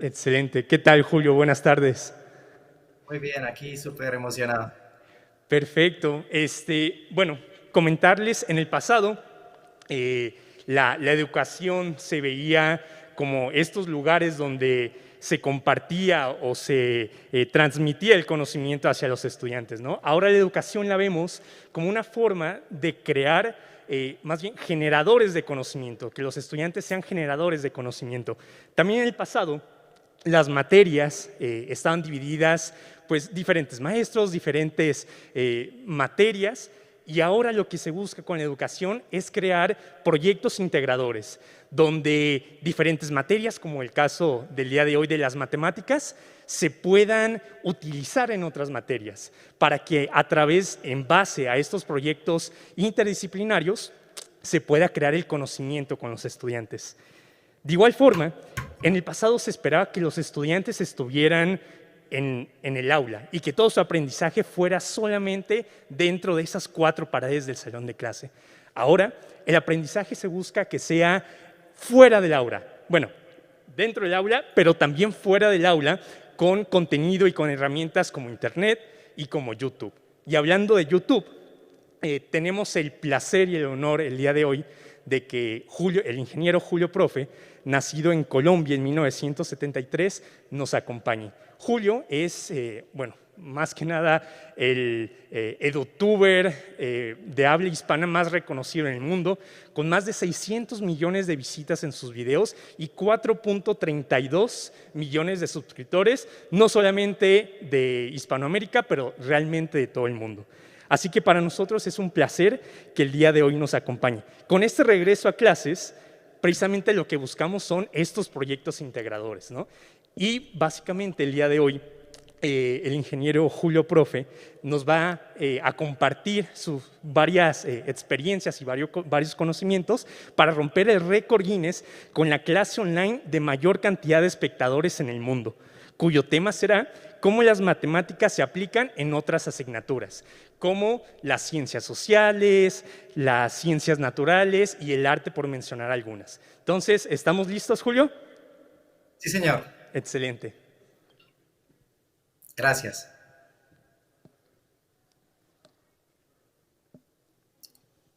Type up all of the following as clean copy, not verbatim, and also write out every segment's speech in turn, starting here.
Excelente. ¿Qué tal, Julio? Buenas tardes. Muy bien, aquí súper emocionado. Perfecto. Bueno, comentarles, en el pasado, eh, la educación se veía como estos lugares donde se compartía o se transmitía el conocimiento hacia los estudiantes, ¿no? Ahora la educación la vemos como una forma de crear, más bien, generadores de conocimiento, que los estudiantes sean generadores de conocimiento. También en el pasado, las materias estaban divididas, pues diferentes maestros, diferentes materias, y ahora lo que se busca con la educación es crear proyectos integradores, donde diferentes materias, como el caso del día de hoy de las matemáticas, se puedan utilizar en otras materias, para que a través, en base a estos proyectos interdisciplinarios, se pueda crear el conocimiento con los estudiantes. De igual forma, en el pasado se esperaba que los estudiantes estuvieran en el aula y que todo su aprendizaje fuera solamente dentro de esas 4 paredes del salón de clase. Ahora, el aprendizaje se busca que sea fuera del aula. Bueno, dentro del aula, pero también fuera del aula, con contenido y con herramientas como Internet y como YouTube. Y hablando de YouTube, tenemos el placer y el honor el día de hoy de que Julio, el ingeniero Julio Profe, nacido en Colombia en 1973, nos acompañe. Julio es, bueno, más que nada el edutuber de habla hispana más reconocido en el mundo, con más de 600 millones de visitas en sus videos y 4.32 millones de suscriptores, no solamente de Hispanoamérica, pero realmente de todo el mundo. Así que para nosotros es un placer que el día de hoy nos acompañe. Con este regreso a clases, precisamente lo que buscamos son estos proyectos integradores, ¿no? Y básicamente el día de hoy, el ingeniero Julio Profe nos va a compartir sus varias experiencias y varios conocimientos para romper el récord Guinness con la clase online de mayor cantidad de espectadores en el mundo, cuyo tema será cómo las matemáticas se aplican en otras asignaturas, como las ciencias sociales, las ciencias naturales y el arte, por mencionar algunas. Entonces, ¿estamos listos, Julio? Sí, señor. Excelente. Gracias.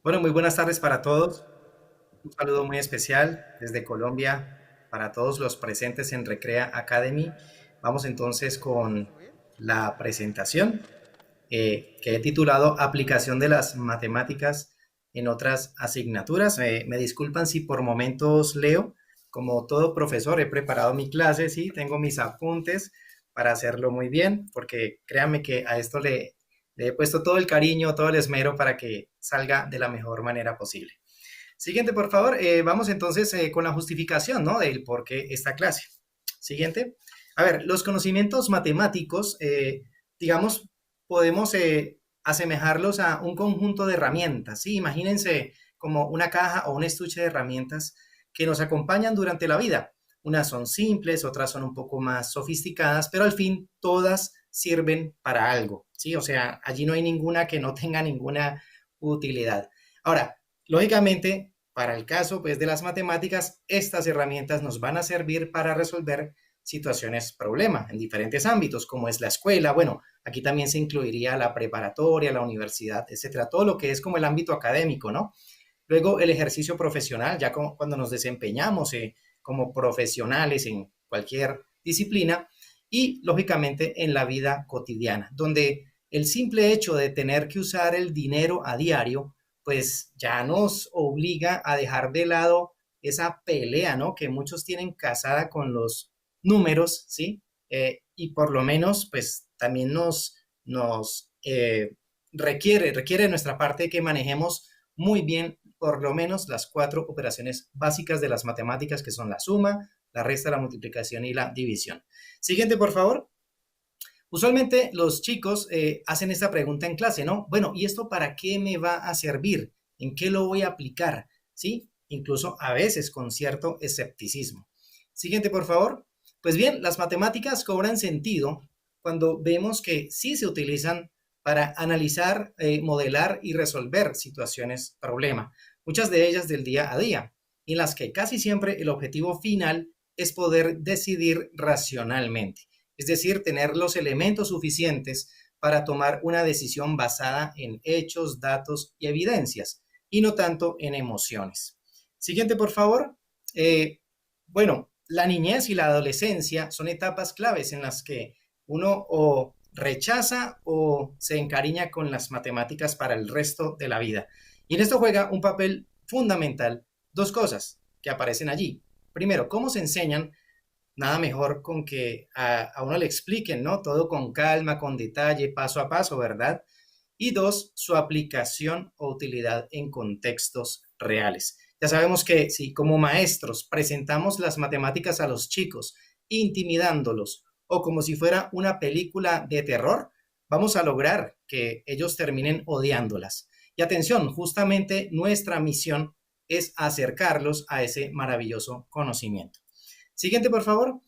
Bueno, muy buenas tardes para todos. Un saludo muy especial desde Colombia para todos los presentes en Recrea Academy. Vamos entonces con la presentación que he titulado Aplicación de las matemáticas en otras asignaturas. Me disculpan si por momentos leo. Como todo profesor, he preparado mi clase, sí, tengo mis apuntes para hacerlo muy bien, porque créanme que a esto le he puesto todo el cariño, todo el esmero para que salga de la mejor manera posible. Siguiente, por favor. Vamos entonces con la justificación, ¿no? Del por qué esta clase. Siguiente. A ver, los conocimientos matemáticos, digamos, podemos asemejarlos a un conjunto de herramientas, ¿sí? Imagínense como una caja o un estuche de herramientas que nos acompañan durante la vida. Unas son simples, otras son un poco más sofisticadas, pero al fin todas sirven para algo, ¿sí? O sea, allí no hay ninguna que no tenga ninguna utilidad. Ahora, lógicamente, para el caso pues, de las matemáticas, estas herramientas nos van a servir para resolver situaciones problema en diferentes ámbitos, como es la escuela. Bueno, aquí también se incluiría la preparatoria, la universidad, etcétera, todo lo que es como el ámbito académico, ¿no? Luego el ejercicio profesional, ya como cuando nos desempeñamos como profesionales en cualquier disciplina y lógicamente en la vida cotidiana, donde el simple hecho de tener que usar el dinero a diario, pues ya nos obliga a dejar de lado esa pelea, ¿no? Que muchos tienen casada con los números, ¿sí? Y por lo menos, pues también nos requiere de nuestra parte que manejemos muy bien por lo menos las 4 operaciones básicas de las matemáticas, que son la suma, la resta, la multiplicación y la división. Siguiente, por favor. Usualmente los chicos hacen esta pregunta en clase, ¿no? Bueno, ¿y esto para qué me va a servir? ¿En qué lo voy a aplicar? ¿Sí? Incluso a veces con cierto escepticismo. Siguiente, por favor. Pues bien, las matemáticas cobran sentido cuando vemos que sí se utilizan para analizar, modelar y resolver situaciones problema, muchas de ellas del día a día, en las que casi siempre el objetivo final es poder decidir racionalmente, es decir, tener los elementos suficientes para tomar una decisión basada en hechos, datos y evidencias, y no tanto en emociones. Siguiente, por favor. Bueno, la niñez y la adolescencia son etapas claves en las que uno o rechaza o se encariña con las matemáticas para el resto de la vida. Y en esto juega un papel fundamental dos cosas que aparecen allí. Primero, cómo se enseñan. Nada mejor con que a uno le expliquen, ¿no? Todo con calma, con detalle, paso a paso, ¿verdad? Y dos, su aplicación o utilidad en contextos reales. Ya sabemos que si como maestros presentamos las matemáticas a los chicos, intimidándolos o como si fuera una película de terror, vamos a lograr que ellos terminen odiándolas. Y atención, justamente nuestra misión es acercarlos a ese maravilloso conocimiento. Siguiente, por favor.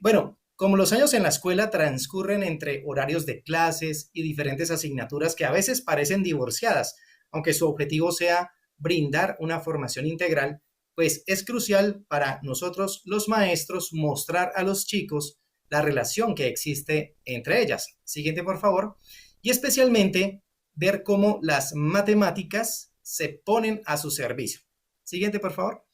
Bueno, como los años en la escuela transcurren entre horarios de clases y diferentes asignaturas que a veces parecen divorciadas, aunque su objetivo sea brindar una formación integral, pues es crucial para nosotros los maestros mostrar a los chicos la relación que existe entre ellas. Siguiente, por favor. Y especialmente ver cómo las matemáticas se ponen a su servicio. Siguiente, por favor.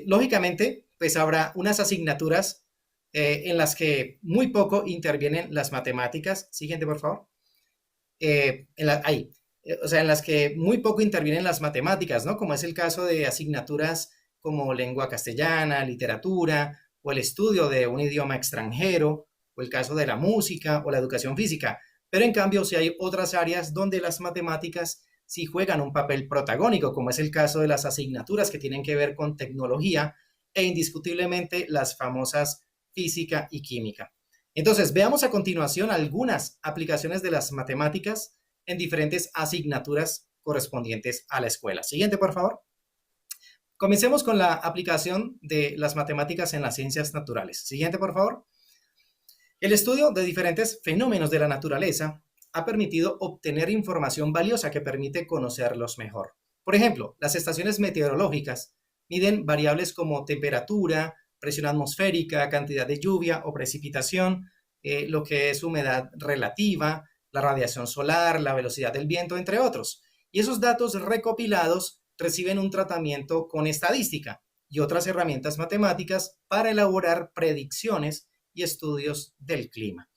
Lógicamente, pues habrá unas asignaturas en las que muy poco intervienen las matemáticas. Siguiente, por favor. Ahí. O sea, en las que muy poco intervienen las matemáticas, ¿no? Como es el caso de asignaturas como lengua castellana, literatura, o el estudio de un idioma extranjero, o el caso de la música o la educación física. Pero en cambio, sí hay otras áreas donde las matemáticas sí juegan un papel protagónico, como es el caso de las asignaturas que tienen que ver con tecnología e indiscutiblemente las famosas física y química. Entonces, veamos a continuación algunas aplicaciones de las matemáticas en diferentes asignaturas correspondientes a la escuela. Siguiente, por favor. Comencemos con la aplicación de las matemáticas en las ciencias naturales. Siguiente, por favor. El estudio de diferentes fenómenos de la naturaleza ha permitido obtener información valiosa que permite conocerlos mejor. Por ejemplo, las estaciones meteorológicas miden variables como temperatura, presión atmosférica, cantidad de lluvia o precipitación, lo que es humedad relativa, la radiación solar, la velocidad del viento, entre otros. Y esos datos recopilados reciben un tratamiento con estadística y otras herramientas matemáticas para elaborar predicciones y estudios del clima.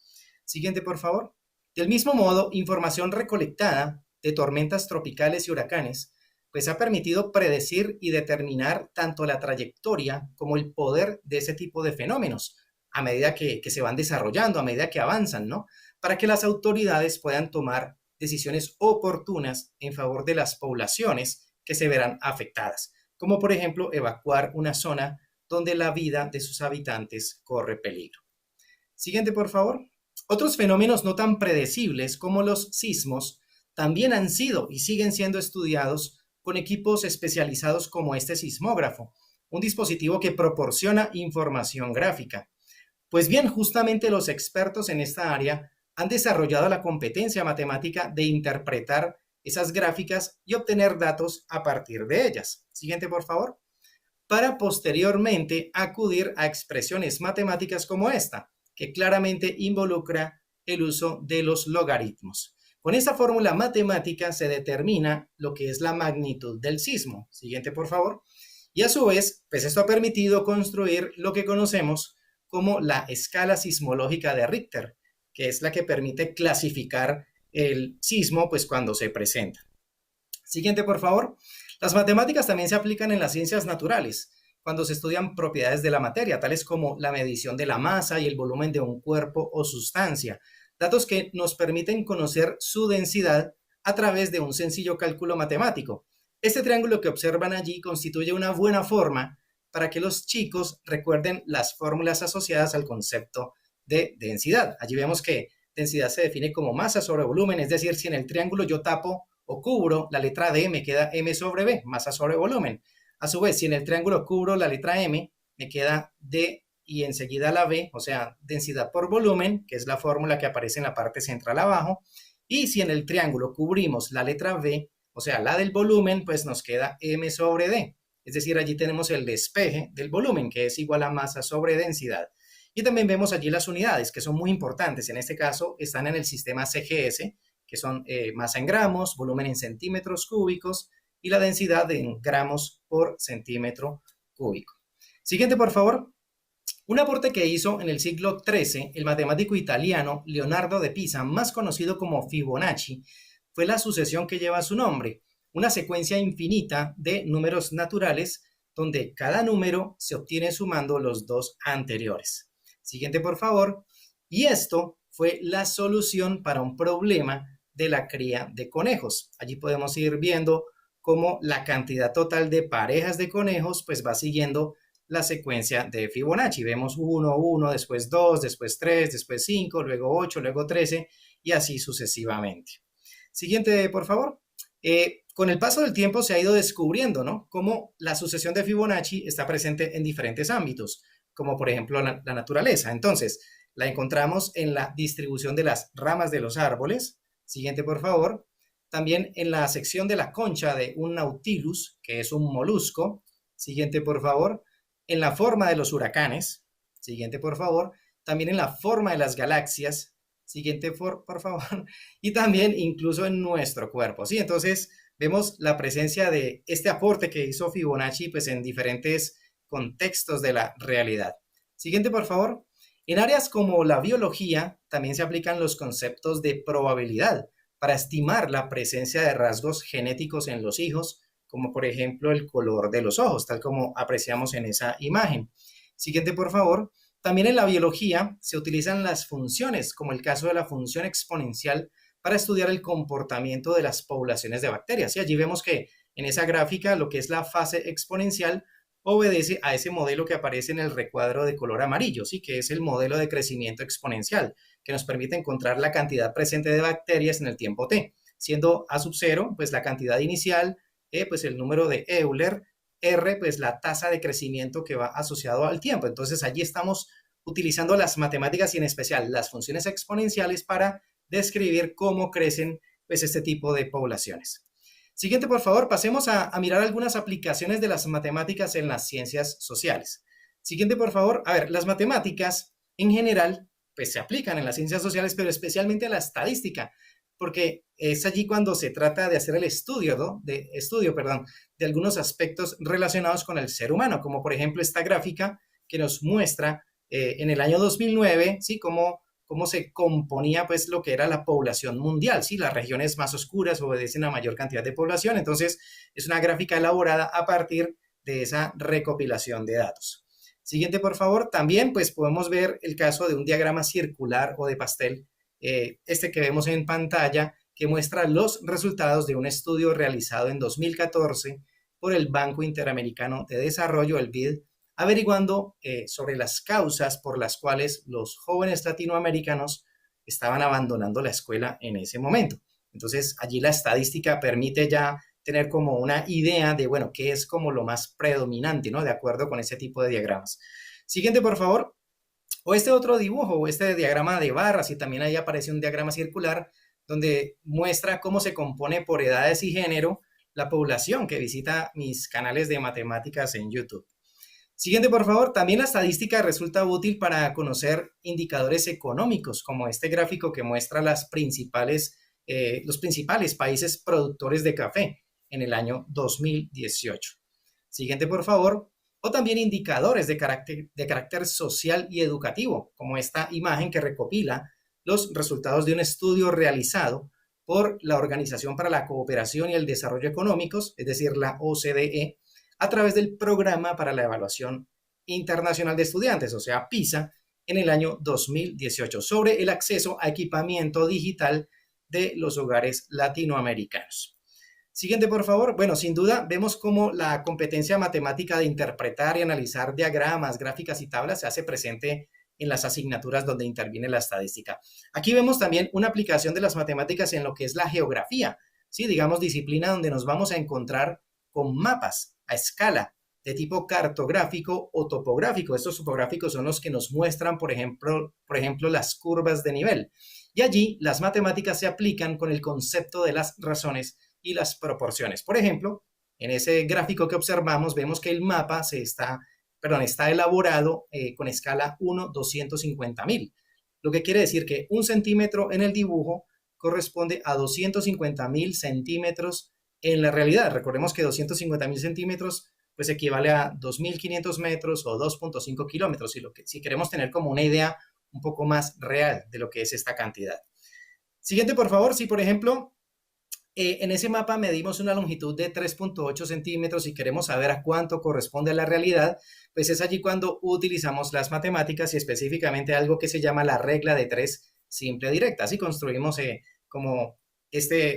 Siguiente, por favor. Del mismo modo, información recolectada de tormentas tropicales y huracanes, pues ha permitido predecir y determinar tanto la trayectoria como el poder de ese tipo de fenómenos a medida que se van desarrollando, a medida que avanzan, ¿no? Para que las autoridades puedan tomar decisiones oportunas en favor de las poblaciones que se verán afectadas, como por ejemplo evacuar una zona donde la vida de sus habitantes corre peligro. Siguiente, por favor. Otros fenómenos no tan predecibles como los sismos también han sido y siguen siendo estudiados con equipos especializados como este sismógrafo, un dispositivo que proporciona información gráfica. Pues bien, justamente los expertos en esta área han desarrollado la competencia matemática de interpretar esas gráficas y obtener datos a partir de ellas. Siguiente, por favor. Para posteriormente acudir a expresiones matemáticas como esta, que claramente involucra el uso de los logaritmos. Con esta fórmula matemática se determina lo que es la magnitud del sismo. Siguiente, por favor. Y a su vez, pues esto ha permitido construir lo que conocemos como la escala sismológica de Richter, que es la que permite clasificar el sismo pues cuando se presenta. Siguiente, por favor. Las matemáticas también se aplican en las ciencias naturales, cuando se estudian propiedades de la materia, tales como la medición de la masa y el volumen de un cuerpo o sustancia, datos que nos permiten conocer su densidad a través de un sencillo cálculo matemático. Este triángulo que observan allí constituye una buena forma para que los chicos recuerden las fórmulas asociadas al concepto de densidad. Allí vemos que densidad se define como masa sobre volumen, es decir, si en el triángulo yo tapo o cubro la letra D, me queda M sobre B, masa sobre volumen. A su vez, si en el triángulo cubro la letra M, me queda D y enseguida la B, o sea, densidad por volumen, que es la fórmula que aparece en la parte central abajo. Y si en el triángulo cubrimos la letra B, o sea, la del volumen, pues nos queda M sobre D. es decir, allí tenemos el despeje del volumen, que es igual a masa sobre densidad. Y también vemos allí las unidades, que son muy importantes. En este caso, están en el sistema CGS, que son masa en gramos, volumen en centímetros cúbicos y la densidad en gramos por centímetro cúbico. Siguiente, por favor. Un aporte que hizo en el siglo XIII el matemático italiano Leonardo de Pisa, más conocido como Fibonacci, fue la sucesión que lleva su nombre, una secuencia infinita de números naturales donde cada número se obtiene sumando los dos anteriores. Siguiente, por favor. Y esto fue la solución para un problema de la cría de conejos. Allí podemos ir viendo cómo la cantidad total de parejas de conejos pues va siguiendo la secuencia de Fibonacci. Vemos 1, 1, después 2, después 3, después 5, luego 8, luego 13 y así sucesivamente. Siguiente, por favor. Con el paso del tiempo se ha ido descubriendo, ¿no?, cómo la sucesión de Fibonacci está presente en diferentes ámbitos, como por ejemplo la naturaleza. Entonces, la encontramos en la distribución de las ramas de los árboles. Siguiente, por favor. También en la sección de la concha de un Nautilus, que es un molusco. Siguiente, por favor. En la forma de los huracanes. Siguiente, por favor. También en la forma de las galaxias. Siguiente, por favor. Y también incluso en nuestro cuerpo, ¿sí? Entonces, vemos la presencia de este aporte que hizo Fibonacci pues, en diferentes contextos de la realidad. Siguiente, por favor. En áreas como la biología, también se aplican los conceptos de probabilidad para estimar la presencia de rasgos genéticos en los hijos, como por ejemplo el color de los ojos, tal como apreciamos en esa imagen. Siguiente, por favor. También en la biología se utilizan las funciones, como el caso de la función exponencial, para estudiar el comportamiento de las poblaciones de bacterias. Y allí vemos que en esa gráfica lo que es la fase exponencial obedece a ese modelo que aparece en el recuadro de color amarillo, ¿sí?, que es el modelo de crecimiento exponencial, que nos permite encontrar la cantidad presente de bacterias en el tiempo t, siendo a sub 0 pues la cantidad inicial, pues el número de Euler, R, pues la tasa de crecimiento que va asociado al tiempo. Entonces allí estamos utilizando las matemáticas y en especial las funciones exponenciales para describir cómo crecen pues este tipo de poblaciones. Siguiente, por favor, pasemos a mirar algunas aplicaciones de las matemáticas en las ciencias sociales. Siguiente, por favor. A ver, las matemáticas en general pues se aplican en las ciencias sociales, pero especialmente a la estadística, porque es allí cuando se trata de hacer el estudio, ¿no?, de algunos aspectos relacionados con el ser humano, como por ejemplo esta gráfica que nos muestra en el año 2009, ¿sí?, cómo se componía pues lo que era la población mundial, ¿sí? Las regiones más oscuras obedecen a mayor cantidad de población, entonces es una gráfica elaborada a partir de esa recopilación de datos. Siguiente, por favor. También pues podemos ver el caso de un diagrama circular o de pastel, este que vemos en pantalla, que muestra los resultados de un estudio realizado en 2014 por el Banco Interamericano de Desarrollo, el BID, averiguando sobre las causas por las cuales los jóvenes latinoamericanos estaban abandonando la escuela en ese momento. Entonces, allí la estadística permite ya tener como una idea de, bueno, qué es como lo más predominante, ¿no?, de acuerdo con ese tipo de diagramas. Siguiente, por favor. O este otro dibujo, o este diagrama de barras, y también ahí aparece un diagrama circular donde muestra cómo se compone por edades y género la población que visita mis canales de matemáticas en YouTube. Siguiente, por favor. También la estadística resulta útil para conocer indicadores económicos, como este gráfico que muestra los principales países productores de café en el año 2018. Siguiente, por favor. O también indicadores de carácter social y educativo, como esta imagen que recopila los resultados de un estudio realizado por la Organización para la Cooperación y el Desarrollo Económicos, es decir, la OCDE, a través del Programa para la Evaluación Internacional de Estudiantes, o sea, PISA, en el año 2018, sobre el acceso a equipamiento digital de los hogares latinoamericanos. Siguiente, por favor. Bueno, sin duda, vemos cómo la competencia matemática de interpretar y analizar diagramas, gráficas y tablas se hace presente en las asignaturas donde interviene la estadística. Aquí vemos también una aplicación de las matemáticas en lo que es la geografía, ¿sí?, digamos, disciplina donde nos vamos a encontrar con mapas a escala de tipo cartográfico o topográfico. Estos topográficos son los que nos muestran, por ejemplo, las curvas de nivel. Y allí las matemáticas se aplican con el concepto de las razones y las proporciones. Por ejemplo, En ese gráfico que observamos, vemos que el mapa está elaborado con escala 1/250.000, lo que quiere decir que 1 centímetro en el dibujo corresponde a 250.000 centímetros en la realidad. Recordemos que 250.000 centímetros pues equivale a 2.500 metros o 2.5 kilómetros, si queremos tener como una idea un poco más real de lo que es esta cantidad. Siguiente, por favor. Si, por ejemplo, en ese mapa medimos una longitud de 3.8 centímetros y queremos saber a cuánto corresponde a la realidad, pues es allí cuando utilizamos las matemáticas y específicamente algo que se llama la regla de 3 simple directa. Así construimos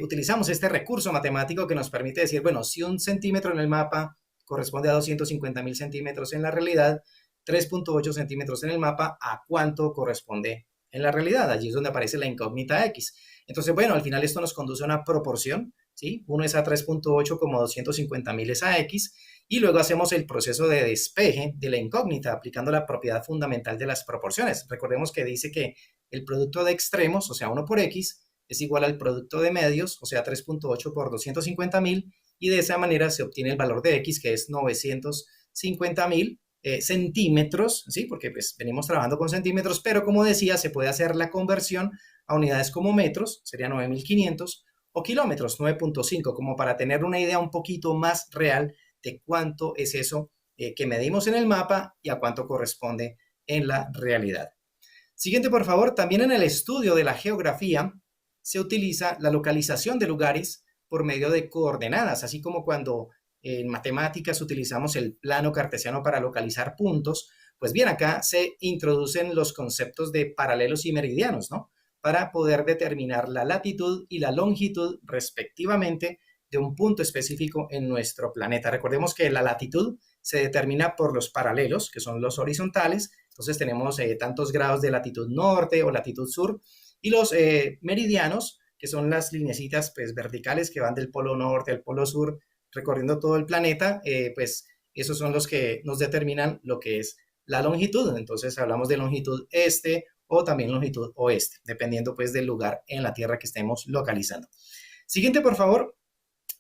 utilizamos este recurso matemático que nos permite decir, bueno, si 1 centímetro en el mapa corresponde a 250.000 centímetros en la realidad, 3.8 centímetros en el mapa, ¿a cuánto corresponde en la realidad? Allí es donde aparece la incógnita X. Entonces, bueno, al final esto nos conduce a una proporción, ¿sí? 1 es a 3.8 como 250.000 es a X, y luego hacemos el proceso de despeje de la incógnita aplicando la propiedad fundamental de las proporciones. Recordemos que dice que el producto de extremos, o sea, 1 por X, es igual al producto de medios, o sea, 3.8 por 250.000, y de esa manera se obtiene el valor de X, que es 950.000 centímetros, ¿sí? Porque pues venimos trabajando con centímetros, pero como decía, se puede hacer la conversión a unidades como metros, sería 9.500, o kilómetros, 9.5, como para tener una idea un poquito más real de cuánto es eso que medimos en el mapa y a cuánto corresponde en la realidad. Siguiente, por favor. También en el estudio de la geografía se utiliza la localización de lugares por medio de coordenadas, así como cuando en matemáticas utilizamos el plano cartesiano para localizar puntos. Pues bien, acá se introducen los conceptos de paralelos y meridianos, ¿no? Para poder determinar la latitud y la longitud respectivamente de un punto específico en nuestro planeta. Recordemos que la latitud se determina por los paralelos, que son los horizontales. Entonces tenemos tantos grados de latitud norte o latitud sur, y los meridianos, que son las lineecitas pues, verticales que van del polo norte al polo sur, recorriendo todo el planeta, pues esos son los que nos determinan lo que es la longitud. Entonces hablamos de longitud este o también longitud oeste, dependiendo pues del lugar en la Tierra que estemos localizando. Siguiente, por favor.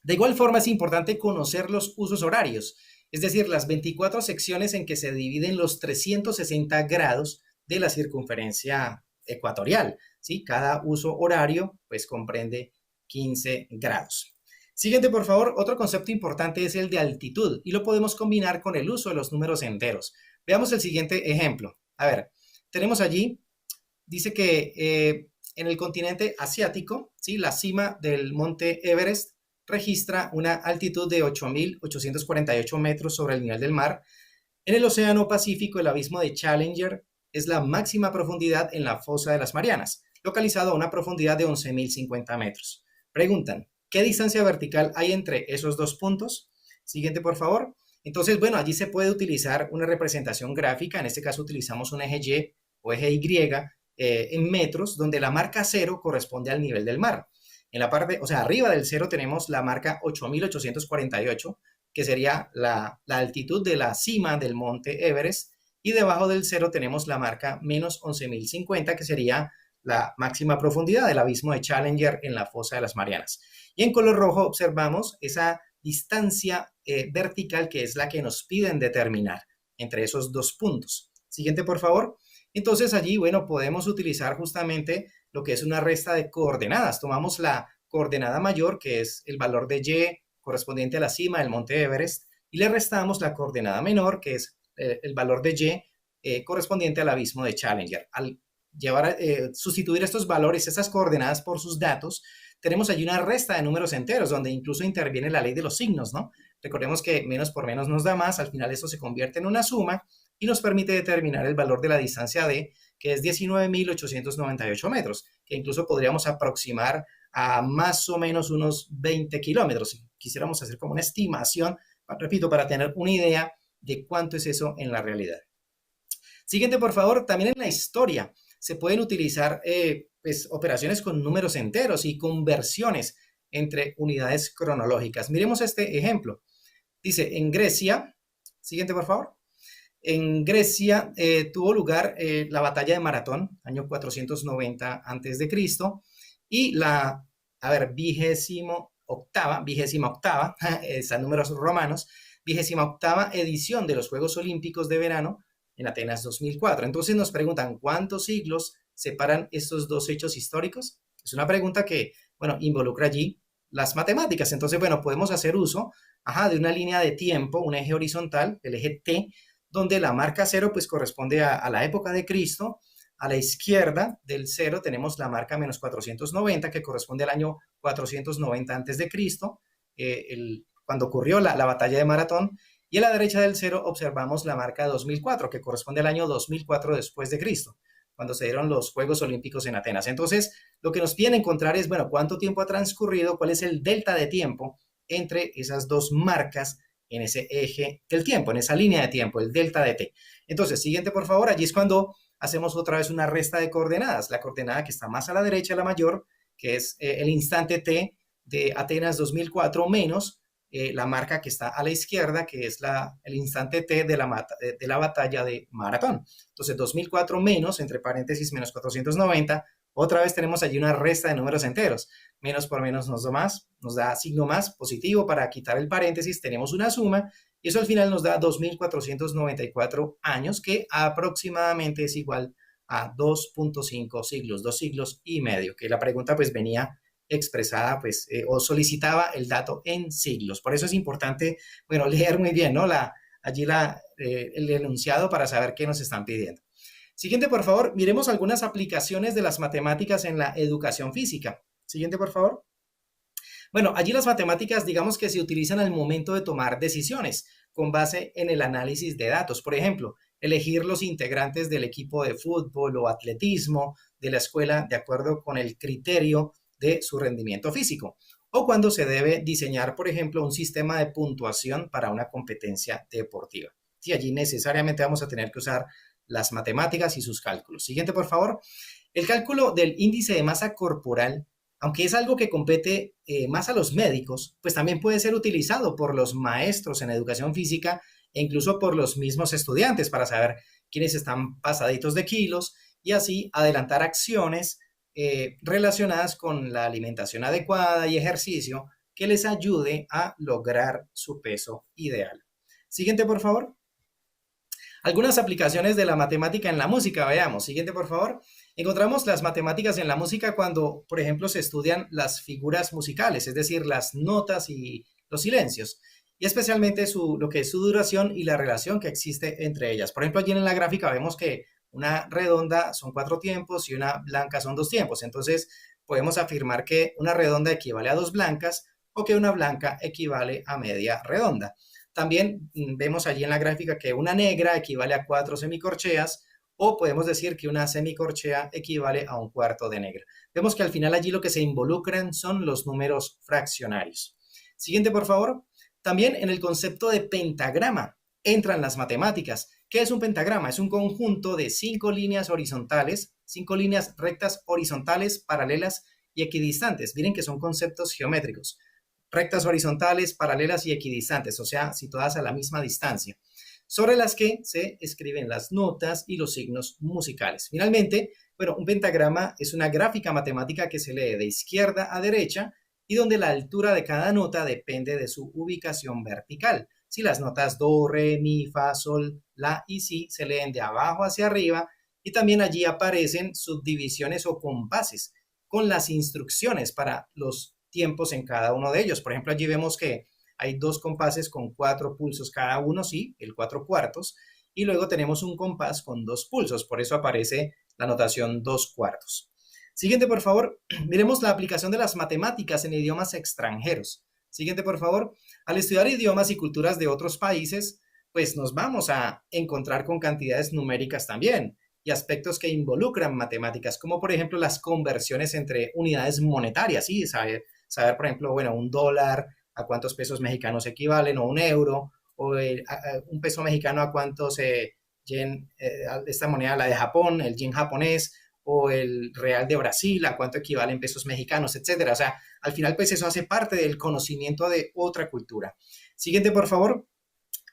De igual forma es importante conocer los usos horarios, es decir, las 24 secciones en que se dividen los 360 grados de la circunferencia ecuatorial, ¿sí? Cada uso horario pues comprende 15 grados. Siguiente, por favor. Otro concepto importante es el de altitud y lo podemos combinar con el uso de los números enteros. Veamos el siguiente ejemplo. A ver, tenemos allí, dice que en el continente asiático, ¿sí? La cima del monte Everest registra una altitud de 8.848 metros sobre el nivel del mar. En el Océano Pacífico, el abismo de Challenger es la máxima profundidad en la fosa de las Marianas, localizado a una profundidad de 11.050 metros. Preguntan, ¿qué distancia vertical hay entre esos dos puntos? Siguiente, por favor. Entonces, bueno, allí se puede utilizar una representación gráfica. En este caso utilizamos un eje Y o eje Y en metros, donde la marca 0 corresponde al nivel del mar. En la parte, o sea, arriba del 0 tenemos la marca 8.848, que sería la altitud de la cima del monte Everest, y debajo del 0 tenemos la marca menos 11.050, que sería la máxima profundidad del abismo de Challenger en la fosa de las Marianas. Y en color rojo observamos esa distancia vertical, que es la que nos piden determinar entre esos dos puntos. Siguiente, por favor. Entonces allí, bueno, podemos utilizar justamente lo que es una resta de coordenadas. Tomamos la coordenada mayor, que es el valor de Y correspondiente a la cima del monte Everest, y le restamos la coordenada menor, que es el valor de Y correspondiente al abismo de Challenger. Al sustituir estos valores, estas coordenadas por sus datos, tenemos allí una resta de números enteros, donde incluso interviene la ley de los signos, ¿no? Recordemos que menos por menos nos da más, al final esto se convierte en una suma y nos permite determinar el valor de la distancia D, que es 19.898 metros, que incluso podríamos aproximar a más o menos unos 20 kilómetros. Si quisiéramos hacer como una estimación, repito, para tener una idea de cuánto es eso en la realidad. Siguiente, por favor. También en la historia se pueden utilizar pues, operaciones con números enteros y conversiones entre unidades cronológicas. Miremos este ejemplo. Dice, en Grecia, siguiente, por favor. En Grecia tuvo lugar la batalla de Maratón, año 490 a.C., y la, 28ª octava, 28ª, están números romanos, 28ª edición de los Juegos Olímpicos de Verano en Atenas 2004. Entonces nos preguntan, ¿cuántos siglos separan estos dos hechos históricos? Es una pregunta que, bueno, involucra allí las matemáticas. Entonces, bueno, podemos hacer uso, de una línea de tiempo, un eje horizontal, el eje T, donde la marca 0 pues corresponde a la época de Cristo. A la izquierda del 0 tenemos la marca menos 490, que corresponde al año 490 antes de Cristo, cuando ocurrió la batalla de Maratón. Y a la derecha del 0 observamos la marca 2004, que corresponde al año 2004 después de Cristo, cuando se dieron los Juegos Olímpicos en Atenas. Entonces, lo que nos piden encontrar es, bueno, cuánto tiempo ha transcurrido, cuál es el delta de tiempo entre esas dos marcas en ese eje del tiempo, en esa línea de tiempo, el delta de t. Entonces, siguiente, por favor. Allí es cuando hacemos otra vez una resta de coordenadas. La coordenada que está más a la derecha, la mayor, que es el instante t de Atenas 2004, menos la marca que está a la izquierda, que es el instante t de la batalla de Maratón. Entonces, 2004 menos, entre paréntesis, menos 490. Otra vez tenemos allí una resta de números enteros. Menos por menos nos da más, nos da signo más positivo. Para quitar el paréntesis tenemos una suma, y eso al final nos da 2.494 años, que aproximadamente es igual a 2.5 siglos, 2 siglos y medio, que la pregunta pues venía expresada pues o solicitaba el dato en siglos. Por eso es importante, bueno, leer muy bien, ¿no? Allí el enunciado para saber qué nos están pidiendo. Siguiente, por favor. Miremos algunas aplicaciones de las matemáticas en la educación física. Siguiente, por favor. Bueno, allí las matemáticas, digamos que se utilizan al momento de tomar decisiones con base en el análisis de datos. Por ejemplo, elegir los integrantes del equipo de fútbol o atletismo de la escuela de acuerdo con el criterio de su rendimiento físico. O cuando se debe diseñar, por ejemplo, un sistema de puntuación para una competencia deportiva. Sí, allí necesariamente vamos a tener que usar las matemáticas y sus cálculos. Siguiente, por favor. El cálculo del índice de masa corporal, aunque es algo que compete más a los médicos, pues también puede ser utilizado por los maestros en educación física e incluso por los mismos estudiantes para saber quiénes están pasaditos de kilos y así adelantar acciones relacionadas con la alimentación adecuada y ejercicio que les ayude a lograr su peso ideal. Siguiente, por favor. Algunas aplicaciones de la matemática en la música, veamos. Siguiente, por favor. Encontramos las matemáticas en la música cuando, por ejemplo, se estudian las figuras musicales, es decir, las notas y los silencios, y especialmente lo que es su duración y la relación que existe entre ellas. Por ejemplo, allí en la gráfica vemos que una redonda son 4 tiempos y una blanca son 2 tiempos. Entonces, podemos afirmar que una redonda equivale a 2 blancas o que una blanca equivale a media redonda. También vemos allí en la gráfica que una negra equivale a 4 semicorcheas, o podemos decir que una semicorchea equivale a un cuarto de negra. Vemos que al final allí lo que se involucran son los números fraccionarios. Siguiente, por favor. También en el concepto de pentagrama entran las matemáticas. ¿Qué es un pentagrama? Es un conjunto de 5 líneas horizontales, 5 líneas rectas horizontales, paralelas y equidistantes. Miren que son conceptos geométricos. Rectas horizontales, paralelas y equidistantes, o sea, situadas a la misma distancia, sobre las que se escriben las notas y los signos musicales. Finalmente, bueno, un pentagrama es una gráfica matemática que se lee de izquierda a derecha y donde la altura de cada nota depende de su ubicación vertical. Si las notas do, re, mi, fa, sol, la y si se leen de abajo hacia arriba, y también allí aparecen subdivisiones o compases con las instrucciones para los tiempos en cada uno de ellos. Por ejemplo, allí vemos que hay 2 compases con 4 pulsos cada uno, sí, el 4 cuartos, y luego tenemos un compás con 2 pulsos, por eso aparece la notación 2 cuartos. Siguiente, por favor. Miremos la aplicación de las matemáticas en idiomas extranjeros. Siguiente, por favor. Al estudiar idiomas y culturas de otros países, pues nos vamos a encontrar con cantidades numéricas también y aspectos que involucran matemáticas, como por ejemplo las conversiones entre unidades monetarias, ¿sí? Saber, por ejemplo, bueno, un dólar a cuántos pesos mexicanos equivalen, o un euro, o un peso mexicano a cuántos yen, esta moneda, la de Japón, el yen japonés, o el real de Brasil, a cuánto equivale en pesos mexicanos, etcétera. O sea, al final, pues eso hace parte del conocimiento de otra cultura. Siguiente, por favor.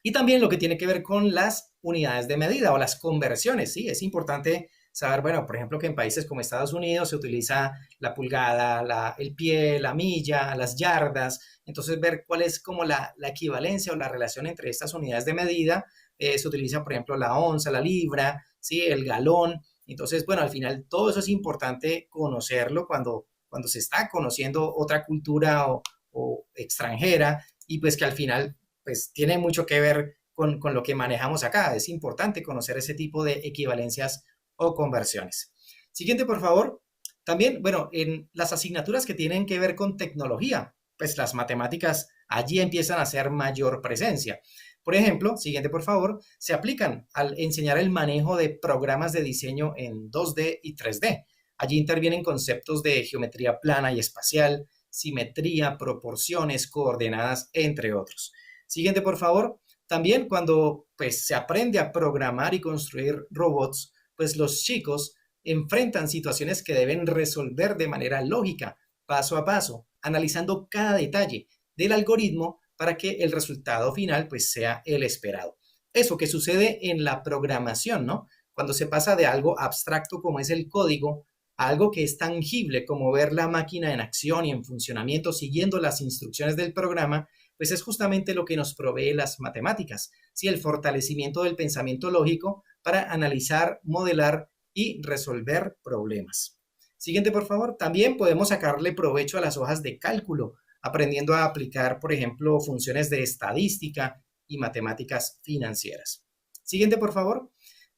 Y también lo que tiene que ver con las unidades de medida o las conversiones, ¿sí? Es importante saber, bueno, por ejemplo, que en países como Estados Unidos se utiliza la pulgada, el pie, la milla, las yardas, entonces ver cuál es como la equivalencia o la relación entre estas unidades de medida. Se utiliza, por ejemplo, la onza, la libra, ¿sí? El galón. Entonces, bueno, al final todo eso es importante conocerlo cuando se está conociendo otra cultura o extranjera y pues que al final pues tiene mucho que ver con lo que manejamos acá. Es importante conocer ese tipo de equivalencias o conversiones. Siguiente, por favor. También, bueno, en las asignaturas que tienen que ver con tecnología, pues las matemáticas allí empiezan a hacer mayor presencia. Por ejemplo, siguiente por favor, se aplican al enseñar el manejo de programas de diseño en 2D y 3D. Allí intervienen conceptos de geometría plana y espacial, simetría, proporciones, coordenadas, entre otros. Siguiente, por favor. También cuando pues, se aprende a programar y construir robots, pues los chicos enfrentan situaciones que deben resolver de manera lógica, paso a paso, analizando cada detalle del algoritmo para que el resultado final pues sea el esperado. Eso que sucede en la programación, ¿no? Cuando se pasa de algo abstracto como es el código a algo que es tangible como ver la máquina en acción y en funcionamiento siguiendo las instrucciones del programa, pues es justamente lo que nos provee las matemáticas, ¿sí? El fortalecimiento del pensamiento lógico para analizar, modelar y resolver problemas. Siguiente, por favor. También podemos sacarle provecho a las hojas de cálculo, aprendiendo a aplicar, por ejemplo, funciones de estadística y matemáticas financieras. Siguiente, por favor.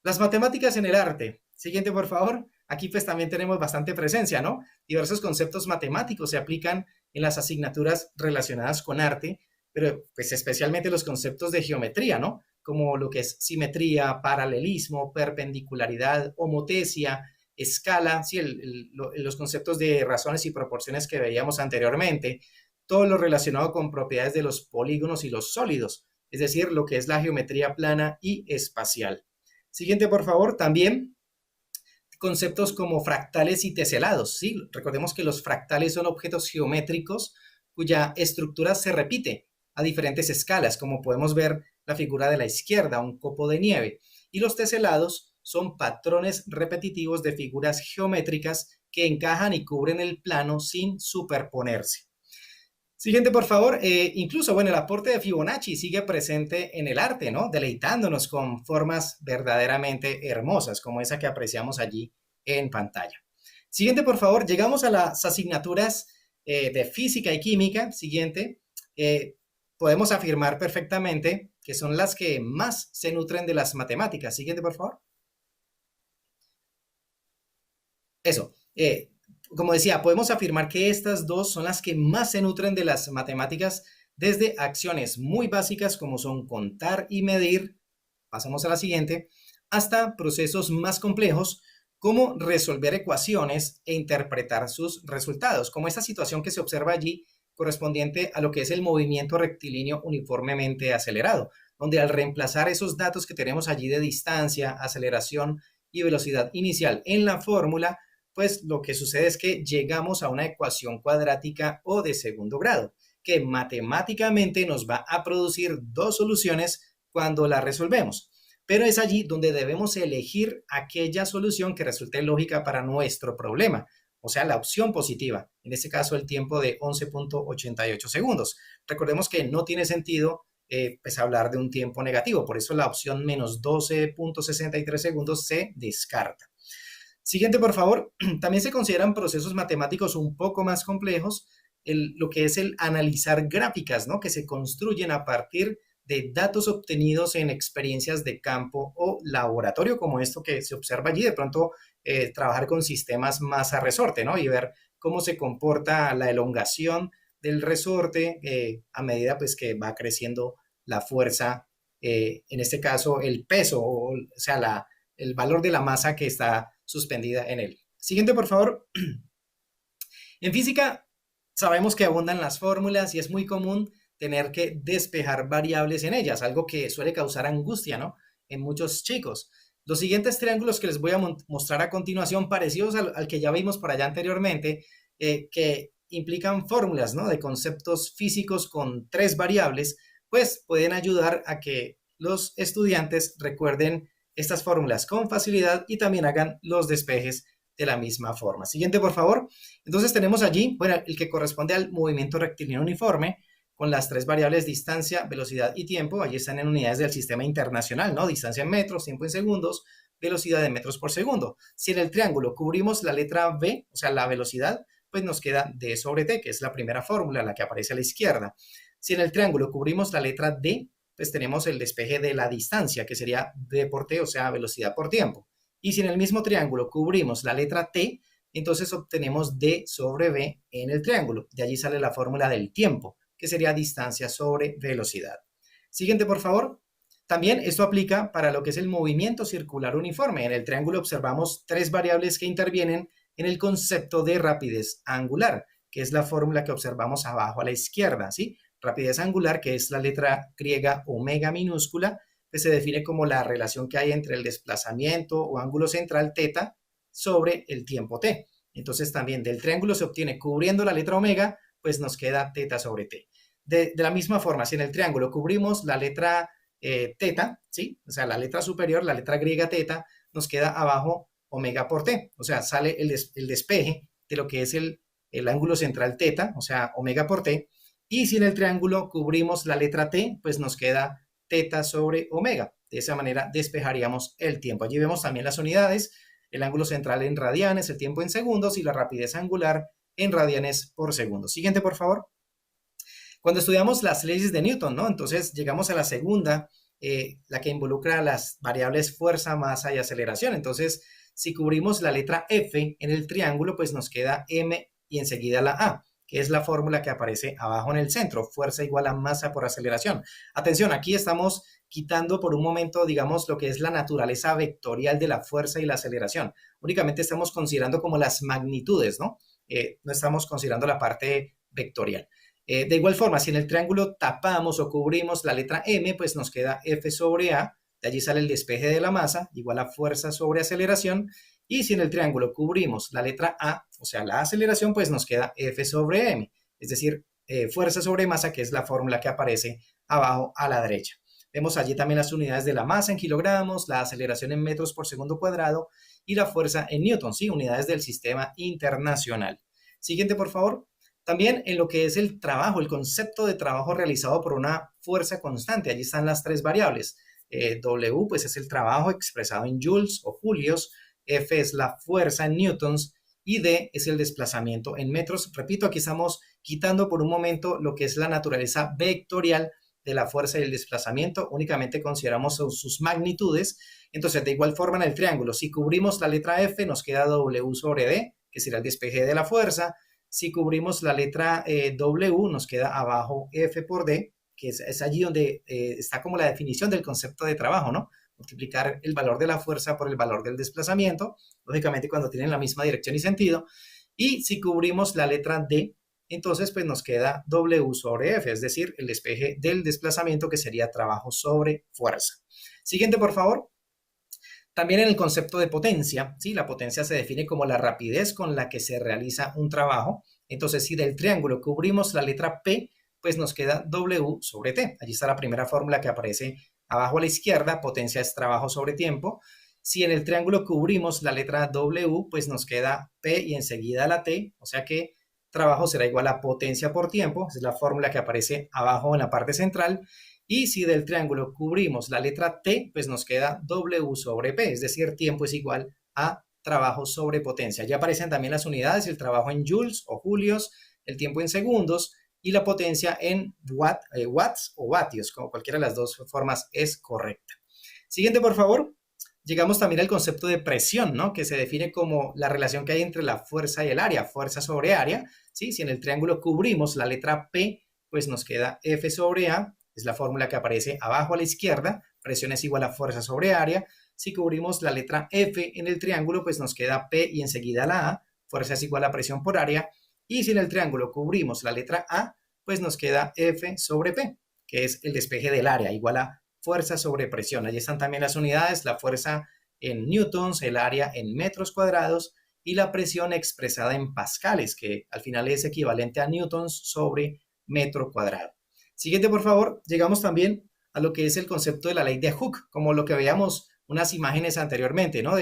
Las matemáticas en el arte. Siguiente, por favor. Aquí pues también tenemos bastante presencia, ¿no? Diversos conceptos matemáticos se aplican en las asignaturas relacionadas con arte, pero pues especialmente los conceptos de geometría, ¿no? Como lo que es simetría, paralelismo, perpendicularidad, homotesia, escala, ¿sí? Los conceptos de razones y proporciones que veíamos anteriormente, todo lo relacionado con propiedades de los polígonos y los sólidos, es decir, lo que es la geometría plana y espacial. Siguiente, por favor, también conceptos como fractales y teselados, ¿sí? Recordemos que los fractales son objetos geométricos cuya estructura se repite a diferentes escalas, como podemos ver la figura de la izquierda, un copo de nieve. Y los teselados son patrones repetitivos de figuras geométricas que encajan y cubren el plano sin superponerse. Siguiente, por favor. Incluso, bueno, el aporte de Fibonacci sigue presente en el arte, ¿no? Deleitándonos con formas verdaderamente hermosas, como esa que apreciamos allí en pantalla. Siguiente, por favor. Llegamos a las asignaturas de física y química. Siguiente. Podemos afirmar perfectamente que son las que más se nutren de las matemáticas. Siguiente, por favor. Eso. Como decía, podemos afirmar que estas dos son las que más se nutren de las matemáticas desde acciones muy básicas como son contar y medir, pasamos a la siguiente, hasta procesos más complejos como resolver ecuaciones e interpretar sus resultados, como esta situación que se observa allí correspondiente a lo que es el movimiento rectilíneo uniformemente acelerado, donde al reemplazar esos datos que tenemos allí de distancia, aceleración y velocidad inicial en la fórmula, pues lo que sucede es que llegamos a una ecuación cuadrática o de segundo grado, que matemáticamente nos va a producir dos soluciones cuando la resolvemos. Pero es allí donde debemos elegir aquella solución que resulte lógica para nuestro problema, o sea, la opción positiva, en este caso el tiempo de 11.88 segundos. Recordemos que no tiene sentido pues hablar de un tiempo negativo, por eso la opción menos 12.63 segundos se descarta. Siguiente, por favor. También se consideran procesos matemáticos un poco más complejos, lo que es el analizar gráficas, ¿no? Que se construyen a partir de datos obtenidos en experiencias de campo o laboratorio, como esto que se observa allí, de pronto trabajar con sistemas más a resorte, ¿no? Y ver cómo se comporta la elongación del resorte a medida pues, que va creciendo la fuerza, en este caso el peso, o sea, el valor de la masa que está suspendida en él. Siguiente, por favor. En física sabemos que abundan las fórmulas y es muy común tener que despejar variables en ellas, algo que suele causar angustia, ¿no? En muchos chicos. Los siguientes triángulos que les voy a mostrar a continuación, parecidos al que ya vimos por allá anteriormente, que implican fórmulas, ¿no? De conceptos físicos con 3 variables, pues pueden ayudar a que los estudiantes recuerden estas fórmulas con facilidad y también hagan los despejes de la misma forma. Siguiente, por favor. Entonces tenemos allí, bueno, el que corresponde al movimiento rectilíneo uniforme, con las tres variables distancia, velocidad y tiempo. Allí están en unidades del sistema internacional, ¿no? Distancia en metros, tiempo en segundos, velocidad en metros por segundo. Si en el triángulo cubrimos la letra V, o sea, la velocidad, pues nos queda D sobre T, que es la primera fórmula, la que aparece a la izquierda. Si en el triángulo cubrimos la letra D, pues tenemos el despeje de la distancia, que sería V por T, o sea, velocidad por tiempo. Y si en el mismo triángulo cubrimos la letra T, entonces obtenemos D sobre V en el triángulo. De allí sale la fórmula del tiempo, que sería distancia sobre velocidad. Siguiente, por favor. También esto aplica para lo que es el movimiento circular uniforme. En el triángulo observamos tres variables que intervienen en el concepto de rapidez angular, que es la fórmula que observamos abajo a la izquierda, ¿sí? Rapidez angular, que es la letra griega omega minúscula, que se define como la relación que hay entre el desplazamiento o ángulo central θ sobre el tiempo t. Entonces también del triángulo se obtiene cubriendo la letra omega, pues nos queda θ sobre t. De la misma forma, si en el triángulo cubrimos la letra θ, ¿sí? O sea, la letra superior, la letra griega θ, nos queda abajo omega por t. O sea, sale el despeje de lo que es el ángulo central θ, o sea, omega por t. Y si en el triángulo cubrimos la letra t, pues nos queda θ sobre omega. De esa manera despejaríamos el tiempo. Allí vemos también las unidades, el ángulo central en radianes, el tiempo en segundos y la rapidez angular en radianes por segundo. Siguiente, por favor. Cuando estudiamos las leyes de Newton, ¿no? Entonces llegamos a la segunda, la que involucra las variables fuerza, masa y aceleración. Entonces, si cubrimos la letra F en el triángulo, pues nos queda M y enseguida la A, que es la fórmula que aparece abajo en el centro, fuerza igual a masa por aceleración. Atención, aquí estamos quitando por un momento, digamos, lo que es la naturaleza vectorial de la fuerza y la aceleración. Únicamente estamos considerando como las magnitudes, ¿no? No estamos considerando la parte vectorial. De igual forma, si en el triángulo tapamos o cubrimos la letra M, pues nos queda F sobre A, de allí sale el despeje de la masa, igual a fuerza sobre aceleración, y si en el triángulo cubrimos la letra A, o sea, la aceleración, pues nos queda F sobre M, es decir, fuerza sobre masa, que es la fórmula que aparece abajo a la derecha. Vemos allí también las unidades de la masa en kilogramos, la aceleración en metros por segundo cuadrado y la fuerza en newtons, ¿sí? Unidades del sistema internacional. Siguiente, por favor. También en lo que es el trabajo, el concepto de trabajo realizado por una fuerza constante. Allí están las tres variables. W, pues es el trabajo expresado en joules o julios. F es la fuerza en newtons. Y D es el desplazamiento en metros. Repito, aquí estamos quitando por un momento lo que es la naturaleza vectorial de la fuerza y el desplazamiento. Únicamente consideramos sus magnitudes. Entonces, de igual forma en el triángulo, si cubrimos la letra F, nos queda W sobre D, que será el despeje de la fuerza. Si cubrimos la letra W, nos queda abajo F por D, que es allí donde está como la definición del concepto de trabajo, ¿no? Multiplicar el valor de la fuerza por el valor del desplazamiento, lógicamente cuando tienen la misma dirección y sentido. Y si cubrimos la letra D, entonces pues nos queda W sobre F, es decir, el despeje del desplazamiento, que sería trabajo sobre fuerza. Siguiente, por favor. También en el concepto de potencia, ¿sí? La potencia se define como la rapidez con la que se realiza un trabajo. Entonces, si del triángulo cubrimos la letra P, pues nos queda W sobre T. Allí está la primera fórmula que aparece abajo a la izquierda, potencia es trabajo sobre tiempo. Si en el triángulo cubrimos la letra W, pues nos queda P y enseguida la T, o sea que trabajo será igual a potencia por tiempo, esa es la fórmula que aparece abajo en la parte central. Y si del triángulo cubrimos la letra T, pues nos queda W sobre P, es decir, tiempo es igual a trabajo sobre potencia. Ya aparecen también las unidades, el trabajo en joules o julios, el tiempo en segundos y la potencia en watts o vatios, como cualquiera de las dos formas es correcta. Siguiente, por favor. Llegamos también al concepto de presión, ¿no? Que se define como la relación que hay entre la fuerza y el área, fuerza sobre área, ¿sí? Si en el triángulo cubrimos la letra P, pues nos queda F sobre A, es la fórmula que aparece abajo a la izquierda, presión es igual a fuerza sobre área. Si cubrimos la letra F en el triángulo, pues nos queda P y enseguida la A, fuerza es igual a presión por área. Y si en el triángulo cubrimos la letra A, pues nos queda F sobre P, que es el despeje del área, igual a fuerza sobre presión. Allí están también las unidades, la fuerza en newtons, el área en metros cuadrados y la presión expresada en pascales, que al final es equivalente a newtons sobre metro cuadrado. Siguiente, por favor. Llegamos también a lo que es el concepto de la ley de Hooke, como lo que veíamos unas imágenes anteriormente, ¿no?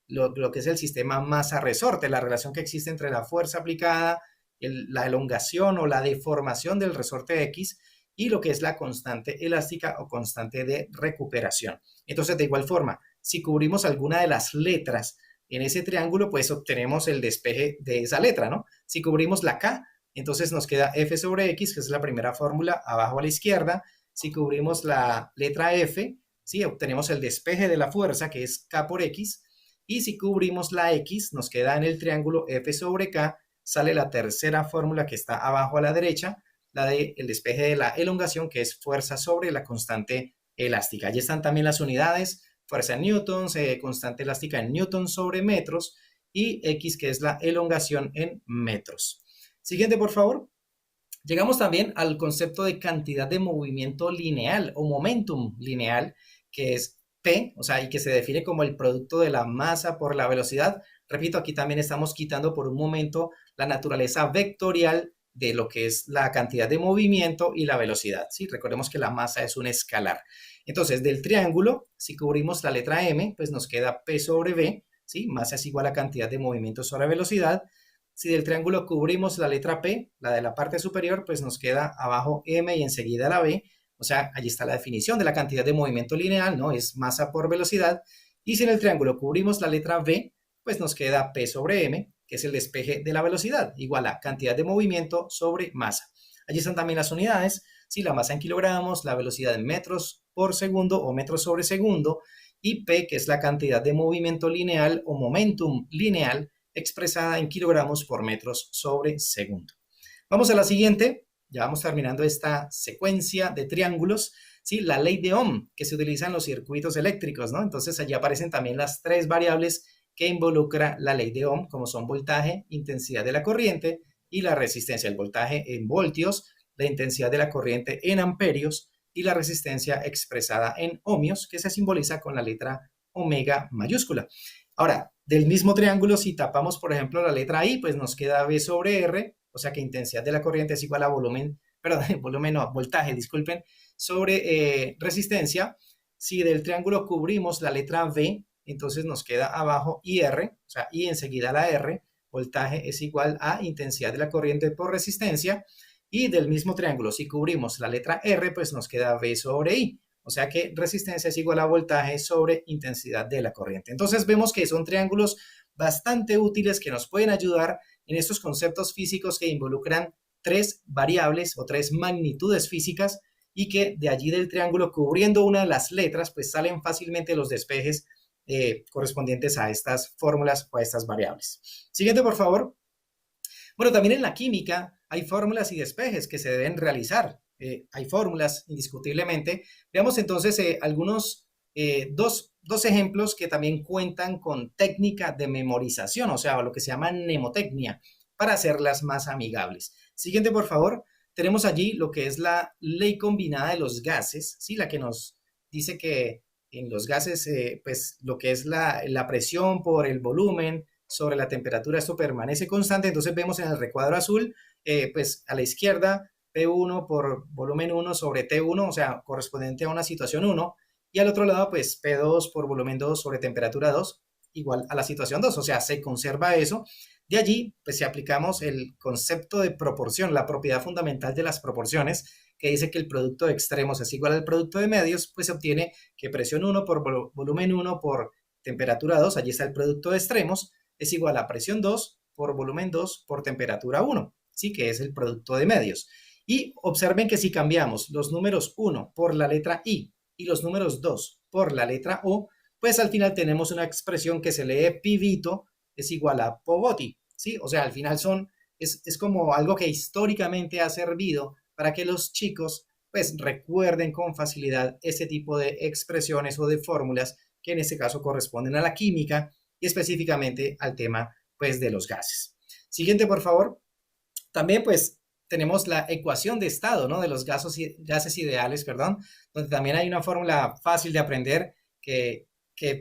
Lo que es el sistema masa-resorte, la relación que existe entre la fuerza aplicada, la elongación o la deformación del resorte X y lo que es la constante elástica o constante de recuperación. Entonces, de igual forma, si cubrimos alguna de las letras en ese triángulo, pues obtenemos el despeje de esa letra, ¿no? Si cubrimos la K, entonces nos queda F sobre X, que es la primera fórmula, abajo a la izquierda. Si cubrimos la letra F, ¿sí? Obtenemos el despeje de la fuerza, que es K por X. Y si cubrimos la X, nos queda en el triángulo F sobre K, sale la tercera fórmula que está abajo a la derecha, la del despeje de la elongación, que es fuerza sobre la constante elástica. Allí están también las unidades, fuerza en newtons, constante elástica en newtons sobre metros, y X, que es la elongación en metros. Siguiente, por favor. Llegamos también al concepto de cantidad de movimiento lineal o momentum lineal, que es P, o sea, y que se define como el producto de la masa por la velocidad. Repito, aquí también estamos quitando por un momento la naturaleza vectorial de lo que es la cantidad de movimiento y la velocidad, ¿sí? Recordemos que la masa es un escalar. Entonces, del triángulo, si cubrimos la letra M, pues nos queda P sobre V, ¿sí? Masa es igual a cantidad de movimiento sobre velocidad. Si del triángulo cubrimos la letra P, la de la parte superior, pues nos queda abajo M y enseguida la B. O sea, allí está la definición de la cantidad de movimiento lineal, ¿no? Es masa por velocidad. Y si en el triángulo cubrimos la letra V, pues nos queda P sobre M, que es el despeje de la velocidad, igual a cantidad de movimiento sobre masa. Allí están también las unidades, ¿sí? La masa en kilogramos, la velocidad en metros por segundo o metros sobre segundo, y P, que es la cantidad de movimiento lineal o momentum lineal, expresada en kilogramos por metros sobre segundo. Vamos a la siguiente, ya vamos terminando esta secuencia de triángulos, ¿sí? La ley de Ohm que se utiliza en los circuitos eléctricos, ¿no? Entonces allí aparecen también las tres variables que involucra la ley de Ohm, como son voltaje, intensidad de la corriente y la resistencia. El voltaje en voltios, la intensidad de la corriente en amperios y la resistencia expresada en ohmios, que se simboliza con la letra omega mayúscula. Ahora, del mismo triángulo, si tapamos, por ejemplo, la letra I, pues nos queda V sobre R, o sea que intensidad de la corriente es igual a volumen, perdón, volumen no, voltaje, disculpen, sobre resistencia. Si del triángulo cubrimos la letra V, entonces nos queda abajo IR, o sea, I enseguida la R, voltaje es igual a intensidad de la corriente por resistencia. Y del mismo triángulo, si cubrimos la letra R, pues nos queda V sobre I. O sea que resistencia es igual a voltaje sobre intensidad de la corriente. Entonces vemos que son triángulos bastante útiles que nos pueden ayudar en estos conceptos físicos que involucran tres variables o tres magnitudes físicas y que de allí del triángulo cubriendo una de las letras pues salen fácilmente los despejes correspondientes a estas fórmulas o a estas variables. Siguiente, por favor. Bueno, también en la química hay fórmulas y despejes que se deben realizar. Hay fórmulas, indiscutiblemente. Veamos entonces dos ejemplos que también cuentan con técnica de memorización, o sea, lo que se llama mnemotecnia, para hacerlas más amigables. Siguiente, por favor. Tenemos allí lo que es la ley combinada de los gases, ¿sí? La que nos dice que en los gases, pues lo que es la presión por el volumen sobre la temperatura, esto permanece constante. Entonces vemos en el recuadro azul, pues a la izquierda, P1 por volumen 1 sobre T1, o sea, correspondiente a una situación 1, y al otro lado, pues P2 por volumen 2 sobre temperatura 2, igual a la situación 2, o sea, se conserva eso. De allí, pues si aplicamos el concepto de proporción, la propiedad fundamental de las proporciones, que dice que el producto de extremos es igual al producto de medios, pues se obtiene que presión 1 por volumen 1 por temperatura 2, allí está el producto de extremos, es igual a presión 2 por volumen 2 por temperatura 1, ¿sí? Que es el producto de medios. Y observen que si cambiamos los números 1 por la letra I y los números 2 por la letra O, pues al final tenemos una expresión que se lee pibito es igual a poboti, ¿sí? O sea, al final es como algo que históricamente ha servido para que los chicos pues recuerden con facilidad ese tipo de expresiones o de fórmulas que en este caso corresponden a la química y específicamente al tema pues de los gases. Siguiente, por favor. También pues tenemos la ecuación de estado, ¿no? De los gases ideales, perdón, donde también hay una fórmula fácil de aprender que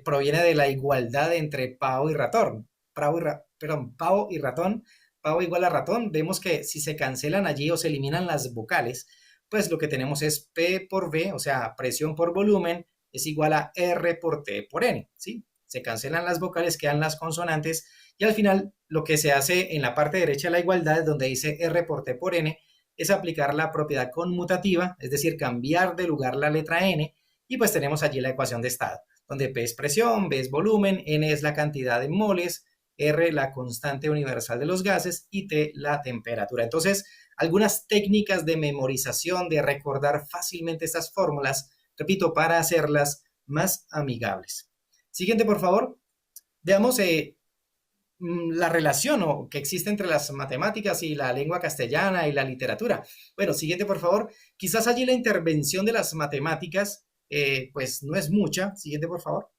proviene de la igualdad entre pavo y ratón. Pavo y ratón, pavo igual a ratón. Vemos que si se cancelan allí o se eliminan las vocales, pues lo que tenemos es P por V, o sea, presión por volumen, es igual a R por T por N, ¿sí? Se cancelan las vocales, quedan las consonantes y al final lo que se hace en la parte derecha de la igualdad, donde dice R por T por N, es aplicar la propiedad conmutativa, es decir, cambiar de lugar la letra N y pues tenemos allí la ecuación de estado, donde P es presión, B es volumen, N es la cantidad de moles, R la constante universal de los gases y T la temperatura. Entonces, algunas técnicas de memorización, de recordar fácilmente estas fórmulas, repito, para hacerlas más amigables. Siguiente, por favor. Veamos la relación que existe entre las matemáticas y la lengua castellana y la literatura. Bueno, siguiente, por favor. Quizás allí la intervención de las matemáticas, pues no es mucha. Siguiente, por favor.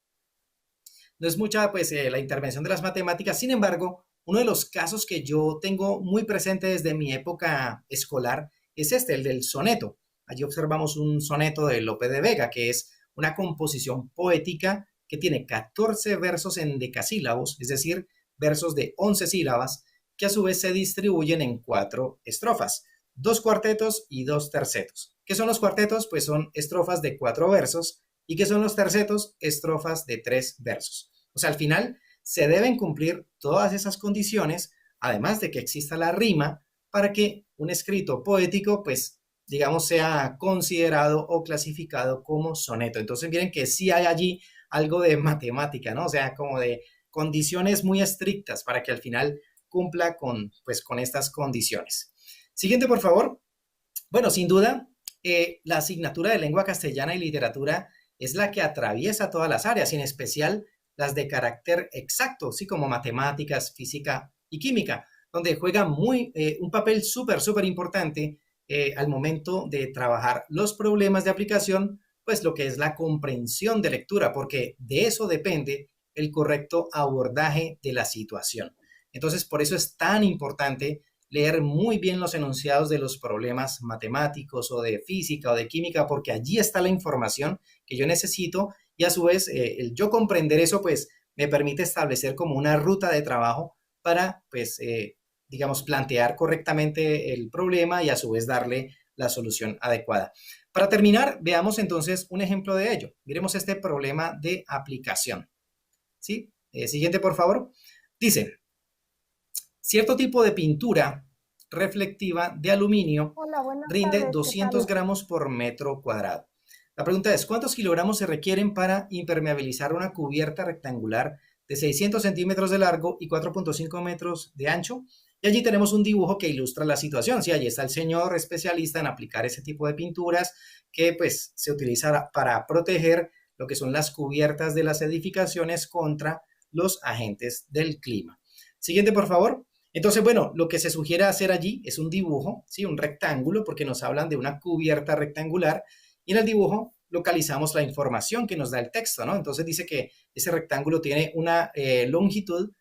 No es mucha, pues, la intervención de las matemáticas. Sin embargo, uno de los casos que yo tengo muy presente desde mi época escolar es este, el del soneto. Allí observamos un soneto de Lope de Vega, que es una composición poética que tiene 14 versos en decasílabos, es decir, versos de 11 sílabas, que a su vez se distribuyen en 4 estrofas, 2 cuartetos y 2 tercetos. ¿Qué son los cuartetos? Pues son estrofas de 4 versos. ¿Y qué son los tercetos? Estrofas de 3 versos. O sea, al final se deben cumplir todas esas condiciones, además de que exista la rima, para que un escrito poético, pues, digamos, sea considerado o clasificado como soneto. Entonces, miren que sí hay allí algo de matemática, ¿no? O sea, como de condiciones muy estrictas para que al final cumpla con, pues, con estas condiciones. Siguiente, por favor. Bueno, sin duda, la asignatura de lengua castellana y literatura es la que atraviesa todas las áreas, y en especial las de carácter exacto, así como matemáticas, física y química, donde juega un papel súper importante al momento de trabajar los problemas de aplicación, pues lo que es la comprensión de lectura, porque de eso depende el correcto abordaje de la situación. Entonces, por eso es tan importante leer muy bien los enunciados de los problemas matemáticos o de física o de química, porque allí está la información que yo necesito y a su vez el yo comprender eso pues me permite establecer como una ruta de trabajo para pues digamos plantear correctamente el problema y a su vez darle la solución adecuada. Para terminar, veamos entonces un ejemplo de ello. Miremos este problema de aplicación. ¿Sí? Siguiente, por favor. Dice, cierto tipo de pintura reflectiva de aluminio rinde 200 gramos por metro cuadrado. La pregunta es, ¿cuántos kilogramos se requieren para impermeabilizar una cubierta rectangular de 600 centímetros de largo y 4.5 metros de ancho? Y allí tenemos un dibujo que ilustra la situación. Sí, allí está el señor especialista en aplicar ese tipo de pinturas que pues se utiliza para proteger lo que son las cubiertas de las edificaciones contra los agentes del clima. Siguiente, por favor. Entonces, bueno, lo que se sugiere hacer allí es un dibujo, ¿sí? Un rectángulo, porque nos hablan de una cubierta rectangular, y en el dibujo localizamos la información que nos da el texto, ¿no? Entonces dice que ese rectángulo tiene una longitud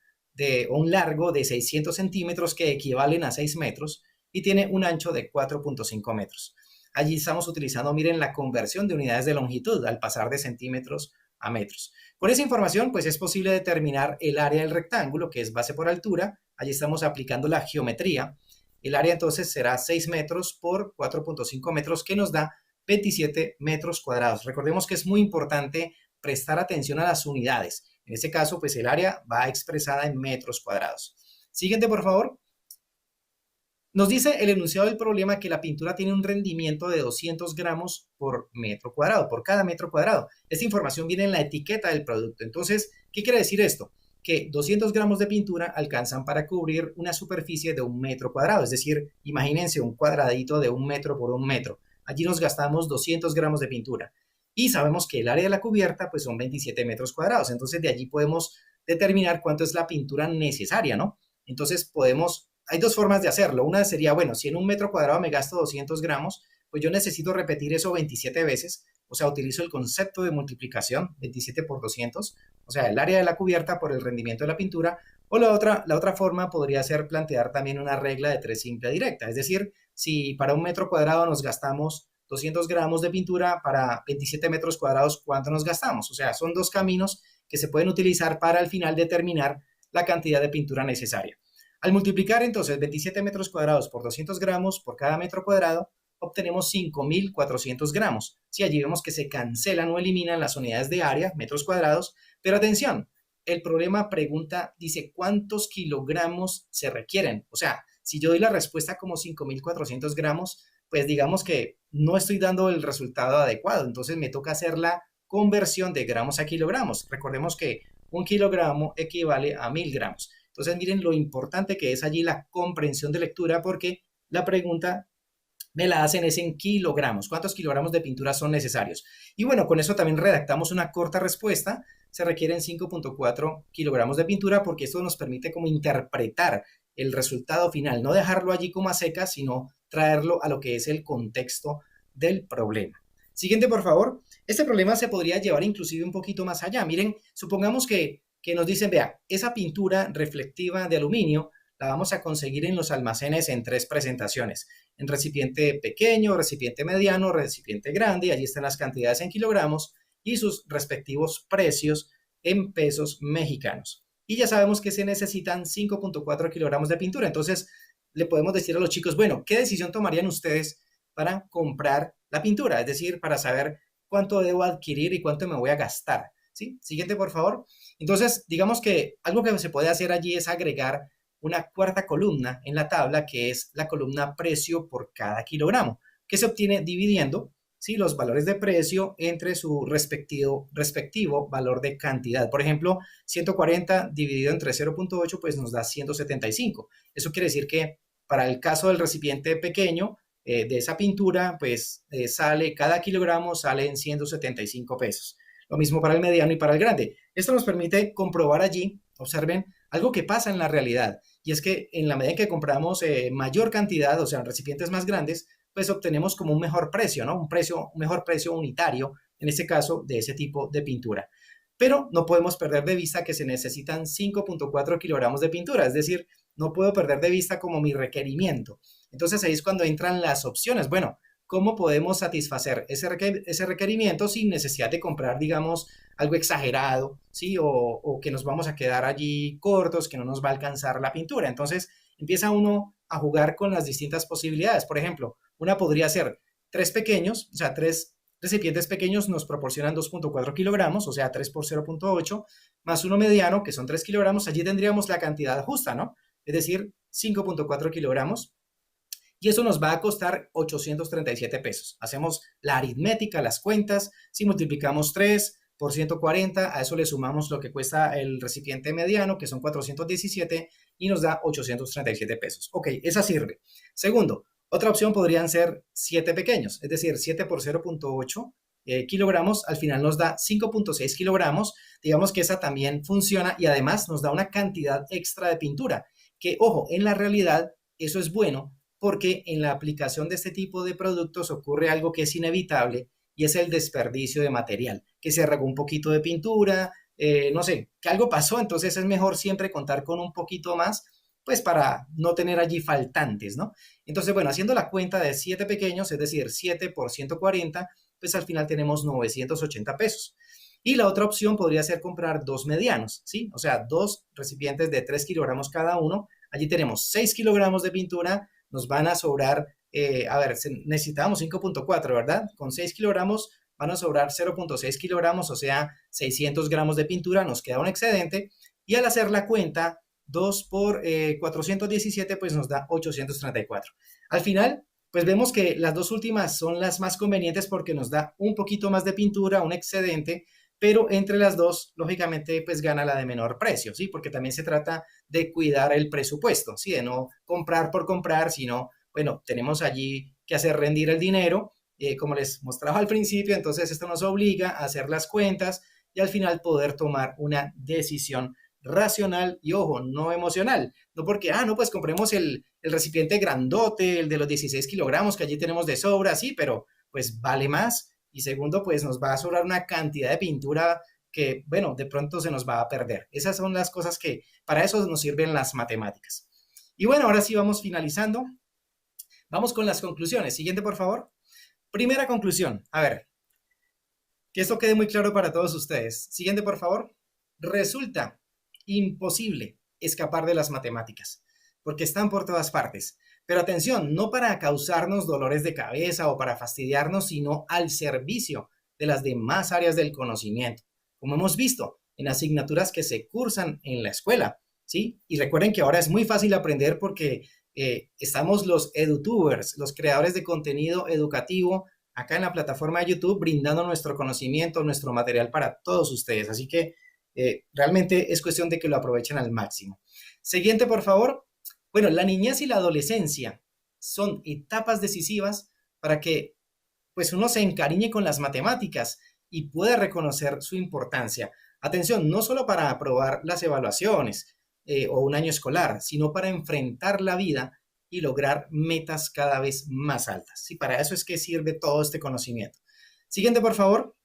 o un largo de 600 centímetros que equivalen a 6 metros y tiene un ancho de 4.5 metros. Allí estamos utilizando, miren, la conversión de unidades de longitud al pasar de centímetros a metros. Con esa información, pues es posible determinar el área del rectángulo, que es base por altura. Allí estamos aplicando la geometría. El área entonces será 6 metros por 4.5 metros, que nos da 27 metros cuadrados. Recordemos que es muy importante prestar atención a las unidades. En este caso, pues el área va expresada en metros cuadrados. Siguiente, por favor. Nos dice el enunciado del problema que la pintura tiene un rendimiento de 200 gramos por metro cuadrado, por cada metro cuadrado. Esta información viene en la etiqueta del producto. Entonces, ¿qué quiere decir esto? Que 200 gramos de pintura alcanzan para cubrir una superficie de 1 metro cuadrado. Es decir, imagínense un cuadradito de 1 metro por 1 metro. Allí nos gastamos 200 gramos de pintura. Y sabemos que el área de la cubierta pues son 27 metros cuadrados. Entonces, de allí podemos determinar cuánto es la pintura necesaria, ¿no? Entonces, hay dos formas de hacerlo. Una sería, bueno, si en 1 metro cuadrado me gasto 200 gramos, pues yo necesito repetir eso 27 veces. O sea, utilizo el concepto de multiplicación, 27 por 200, o sea, el área de la cubierta por el rendimiento de la pintura. O la otra forma podría ser plantear también una regla de 3 simple directa. Es decir, si para 1 metro cuadrado nos gastamos 200 gramos de pintura, para 27 metros cuadrados, ¿cuánto nos gastamos? O sea, son dos caminos que se pueden utilizar para al final determinar la cantidad de pintura necesaria. Al multiplicar entonces 27 metros cuadrados por 200 gramos por cada metro cuadrado, obtenemos 5.400 gramos. Sí, allí vemos que se cancelan o eliminan las unidades de área, metros cuadrados, pero atención, el problema pregunta, dice, ¿cuántos kilogramos se requieren? O sea, si yo doy la respuesta como 5.400 gramos, pues digamos que no estoy dando el resultado adecuado, entonces me toca hacer la conversión de gramos a kilogramos. Recordemos que un kilogramo equivale a 1.000 gramos. Entonces miren lo importante que es allí la comprensión de lectura, porque la pregunta me la hacen es en kilogramos. ¿Cuántos kilogramos de pintura son necesarios? Y bueno, con eso también redactamos una corta respuesta. Se requieren 5.4 kilogramos de pintura porque esto nos permite como interpretar el resultado final, no dejarlo allí como a secas, sino traerlo a lo que es el contexto del problema. Siguiente, por favor. Este problema se podría llevar inclusive un poquito más allá. Miren, supongamos que nos dicen, vea, esa pintura reflectiva de aluminio la vamos a conseguir en los almacenes en 3 presentaciones, en recipiente pequeño, recipiente mediano, recipiente grande, allí están las cantidades en kilogramos y sus respectivos precios en pesos mexicanos. Y ya sabemos que se necesitan 5.4 kilogramos de pintura, entonces le podemos decir a los chicos, bueno, ¿qué decisión tomarían ustedes para comprar la pintura? Es decir, para saber cuánto debo adquirir y cuánto me voy a gastar. ¿Sí? Siguiente, por favor. Entonces, digamos que algo que se puede hacer allí es agregar una cuarta columna en la tabla, que es la columna precio por cada kilogramo, que se obtiene dividiendo, ¿sí?, los valores de precio entre su respectivo valor de cantidad. Por ejemplo, 140 dividido entre 0.8, pues nos da 175. Eso quiere decir que para el caso del recipiente pequeño, de esa pintura, pues sale, cada kilogramo sale en 175 pesos. Lo mismo para el mediano y para el grande. Esto nos permite comprobar allí, observen, algo que pasa en la realidad, y es que en la medida en que compramos mayor cantidad, o sea, en recipientes más grandes, pues obtenemos como un mejor precio, ¿no? Un mejor precio unitario, en este caso, de ese tipo de pintura. Pero no podemos perder de vista que se necesitan 5.4 kilogramos de pintura, es decir, no puedo perder de vista como mi requerimiento. Entonces ahí es cuando entran las opciones. Bueno, ¿cómo podemos satisfacer ese requerimiento sin necesidad de comprar, digamos, algo exagerado, ¿sí? O que nos vamos a quedar allí cortos, que no nos va a alcanzar la pintura. Entonces empieza uno a jugar con las distintas posibilidades. Por ejemplo, una podría ser 3 pequeños, o sea, 3 recipientes pequeños nos proporcionan 2.4 kilogramos, o sea, 3 por 0.8, más uno mediano, que son 3 kilogramos, allí tendríamos la cantidad justa, ¿no? Es decir, 5.4 kilogramos. Y eso nos va a costar 837 pesos. Hacemos la aritmética, las cuentas. Si multiplicamos 3 por 140, a eso le sumamos lo que cuesta el recipiente mediano, que son 417, y nos da 837 pesos. Ok, esa sirve. Segundo, otra opción podrían ser 7 pequeños, es decir, 7 por 0.8 kilogramos, al final nos da 5.6 kilogramos. Digamos que esa también funciona y además nos da una cantidad extra de pintura, que, ojo, en la realidad eso es bueno, porque en la aplicación de este tipo de productos ocurre algo que es inevitable y es el desperdicio de material, que se regó un poquito de pintura, no sé, que algo pasó, entonces es mejor siempre contar con un poquito más, pues para no tener allí faltantes, ¿no? Entonces, bueno, haciendo la cuenta de 7 pequeños, es decir, 7 por 140, pues al final tenemos 980 pesos. Y la otra opción podría ser comprar 2 medianos, ¿sí? O sea, 2 recipientes de 3 kilogramos cada uno. Allí tenemos 6 kilogramos de pintura, nos van a sobrar, a ver, necesitábamos 5.4, ¿verdad? Con 6 kilogramos van a sobrar 0.6 kilogramos, o sea, 600 gramos de pintura, nos queda un excedente. Y al hacer la cuenta, 2 por 417, pues nos da 834. Al final, pues vemos que las dos últimas son las más convenientes porque nos da un poquito más de pintura, un excedente, pero entre las dos, lógicamente, pues gana la de menor precio, ¿sí? Porque también se trata de cuidar el presupuesto, ¿sí? De no comprar por comprar, sino, bueno, tenemos allí que hacer rendir el dinero, como les mostraba al principio, entonces esto nos obliga a hacer las cuentas y al final poder tomar una decisión racional y, ojo, no emocional. No porque, no, pues compremos el recipiente grandote, el de los 16 kilogramos que allí tenemos de sobra, sí, pero pues vale más. Y segundo, pues nos va a sobrar una cantidad de pintura que, bueno, de pronto se nos va a perder. Esas son las cosas que para eso nos sirven las matemáticas. Y bueno, ahora sí vamos finalizando. Vamos con las conclusiones. Siguiente, por favor. Primera conclusión. A ver, que esto quede muy claro para todos ustedes. Siguiente, por favor. Resulta imposible escapar de las matemáticas, porque están por todas partes. Pero atención, no para causarnos dolores de cabeza o para fastidiarnos, sino al servicio de las demás áreas del conocimiento, como hemos visto en asignaturas que se cursan en la escuela, ¿sí? Y recuerden que ahora es muy fácil aprender porque estamos los edutubers, los creadores de contenido educativo, acá en la plataforma de YouTube, brindando nuestro conocimiento, nuestro material para todos ustedes. Así que realmente es cuestión de que lo aprovechen al máximo. Siguiente, por favor. Bueno, la niñez y la adolescencia son etapas decisivas para que pues uno se encariñe con las matemáticas y pueda reconocer su importancia. Atención, no solo para aprobar las evaluaciones o un año escolar, sino para enfrentar la vida y lograr metas cada vez más altas. Y para eso es que sirve todo este conocimiento. Siguiente, por favor.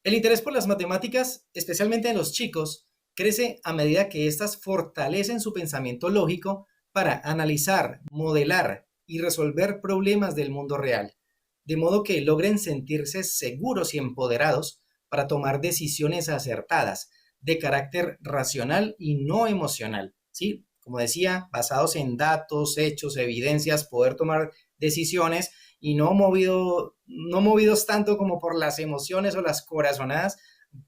El interés por las matemáticas, especialmente en los chicos, crece a medida que éstas fortalecen su pensamiento lógico para analizar, modelar y resolver problemas del mundo real, de modo que logren sentirse seguros y empoderados para tomar decisiones acertadas, de carácter racional y no emocional, ¿sí? Como decía, basados en datos, hechos, evidencias, poder tomar decisiones y no movidos tanto como por las emociones o las corazonadas.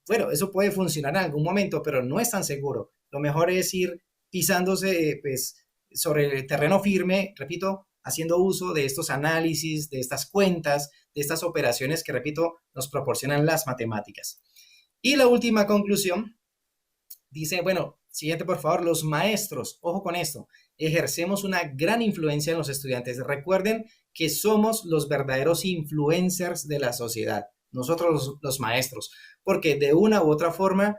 Bueno, eso puede funcionar en algún momento, pero no es tan seguro. Lo mejor es ir pisándose pues, sobre el terreno firme, repito, haciendo uso de estos análisis, de estas cuentas, de estas operaciones que, repito, nos proporcionan las matemáticas. Y la última conclusión dice, bueno, siguiente por favor, los maestros, ojo con esto, ejercemos una gran influencia en los estudiantes. Recuerden que somos los verdaderos influencers de la sociedad, nosotros los maestros, porque de una u otra forma,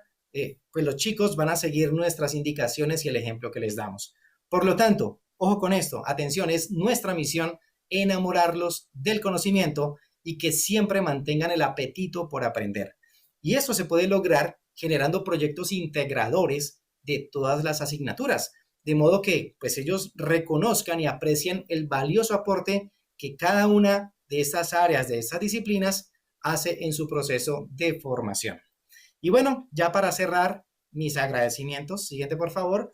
pues los chicos van a seguir nuestras indicaciones y el ejemplo que les damos. Por lo tanto, ojo con esto, atención, es nuestra misión enamorarlos del conocimiento y que siempre mantengan el apetito por aprender. Y eso se puede lograr generando proyectos integradores de todas las asignaturas, de modo que pues ellos reconozcan y aprecien el valioso aporte que cada una de estas áreas, de estas disciplinas, hace en su proceso de formación. Y bueno, ya para cerrar, mis agradecimientos. Siguiente, por favor.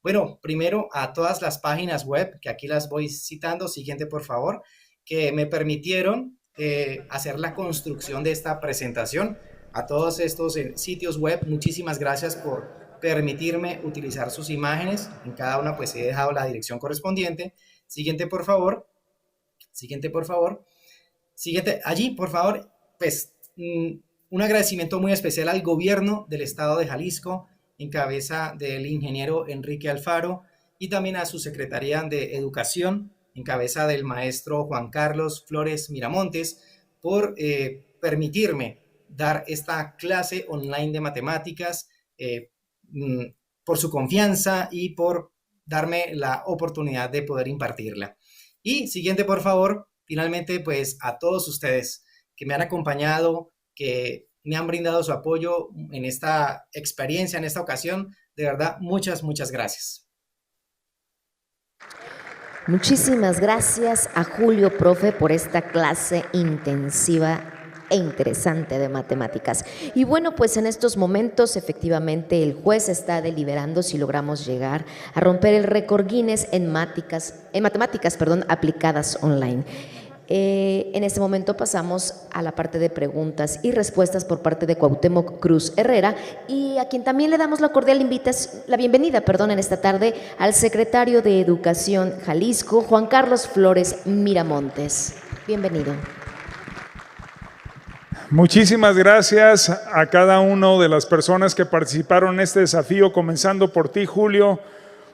Bueno, primero a todas las páginas web, que aquí las voy citando. Siguiente, por favor, que me permitieron hacer la construcción de esta presentación. A todos estos sitios web, muchísimas gracias por permitirme utilizar sus imágenes. En cada una pues he dejado la dirección correspondiente. Siguiente, por favor. Siguiente, por favor. Siguiente, allí, por favor, pues un agradecimiento muy especial al gobierno del estado de Jalisco, en cabeza del ingeniero Enrique Alfaro, y también a su Secretaría de Educación, en cabeza del maestro Juan Carlos Flores Miramontes, por permitirme dar esta clase online de matemáticas, por su confianza y por darme la oportunidad de poder impartirla. Y siguiente, por favor, finalmente, pues a todos ustedes que me han acompañado, que me han brindado su apoyo en esta experiencia, en esta ocasión, de verdad, muchas, muchas gracias. Muchísimas gracias a Julio, profe, por esta clase intensiva e interesante de matemáticas. Y bueno, pues en estos momentos efectivamente el juez está deliberando si logramos llegar a romper el récord Guinness en matemáticas aplicadas online. En este momento pasamos a la parte de preguntas y respuestas por parte de Cuauhtémoc Cruz Herrera, y a quien también le damos la cordial bienvenida en esta tarde al secretario de Educación Jalisco, Juan Carlos Flores Miramontes. Bienvenido. Muchísimas gracias a cada una de las personas que participaron en este desafío, comenzando por ti, Julio.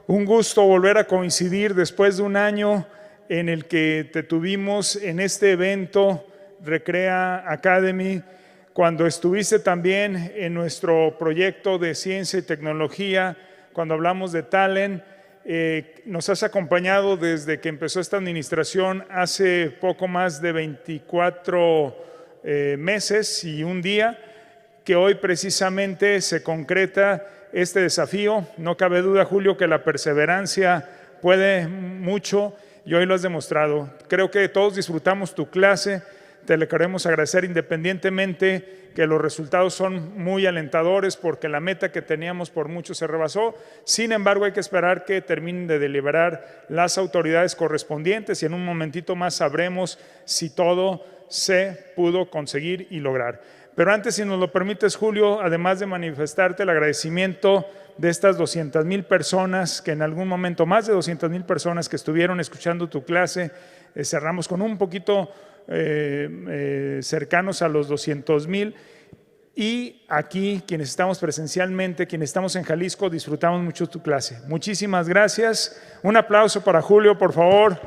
Un gusto volver a coincidir después de un año en el que te tuvimos en este evento Recrea Academy, cuando estuviste también en nuestro proyecto de ciencia y tecnología, cuando hablamos de Talent. Nos has acompañado desde que empezó esta administración hace poco más de 24 meses y un día, que hoy precisamente se concreta este desafío. No cabe duda, Julio, que la perseverancia puede mucho, y hoy lo has demostrado. Creo que todos disfrutamos tu clase, te le queremos agradecer independientemente que los resultados son muy alentadores porque la meta que teníamos por mucho se rebasó. Sin embargo, hay que esperar que terminen de deliberar las autoridades correspondientes y en un momentito más sabremos si todo se pudo conseguir y lograr. Pero antes, si nos lo permites, Julio, además de manifestarte el agradecimiento de estas 200,000 personas que en algún momento, más de 200,000 personas que estuvieron escuchando tu clase, cerramos con un poquito cercanos a los 200,000. Y aquí, quienes estamos presencialmente, quienes estamos en Jalisco, disfrutamos mucho tu clase. Muchísimas gracias. Un aplauso para Julio, por favor.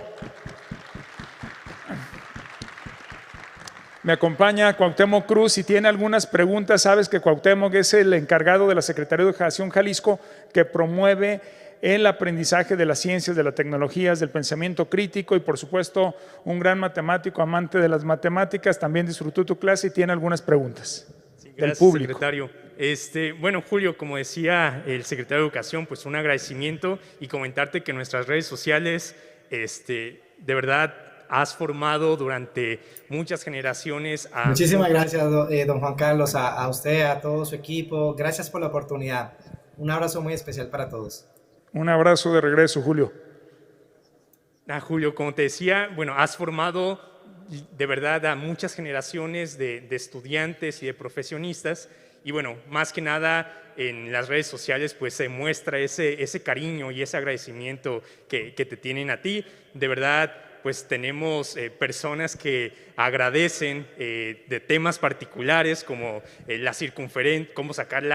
Me acompaña Cuauhtémoc Cruz. Si tiene algunas preguntas, sabes que Cuauhtémoc es el encargado de la Secretaría de Educación Jalisco que promueve el aprendizaje de las ciencias, de las tecnologías, del pensamiento crítico y, por supuesto, un gran matemático, amante de las matemáticas. También disfrutó tu clase y tiene algunas preguntas del público. Secretario. Bueno, Julio, como decía el secretario de Educación, pues un agradecimiento y comentarte que en nuestras redes sociales, de verdad, has formado durante muchas generaciones a… Muchísimas gracias, don Juan Carlos, a usted, a todo su equipo. Gracias por la oportunidad. Un abrazo muy especial para todos. Un abrazo de regreso, Julio. Julio, como te decía, bueno, has formado de verdad a muchas generaciones de estudiantes y de profesionistas y bueno, más que nada en las redes sociales pues se muestra ese cariño y ese agradecimiento que te tienen a ti. De verdad, pues tenemos personas que agradecen de temas particulares como la circunferencia, cómo sacar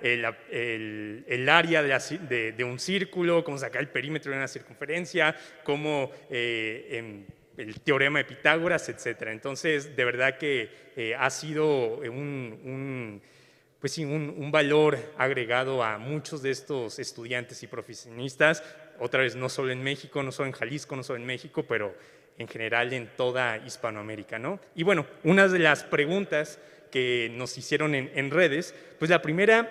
el área de un círculo, cómo sacar el perímetro de una circunferencia, cómo el teorema de Pitágoras, etc. Entonces, de verdad que ha sido un valor agregado a muchos de estos estudiantes y profesionistas. Otra vez, no solo en México, no solo en Jalisco, no solo en México, pero en general en toda Hispanoamérica, ¿no? Y bueno, una de las preguntas que nos hicieron en redes, pues la primera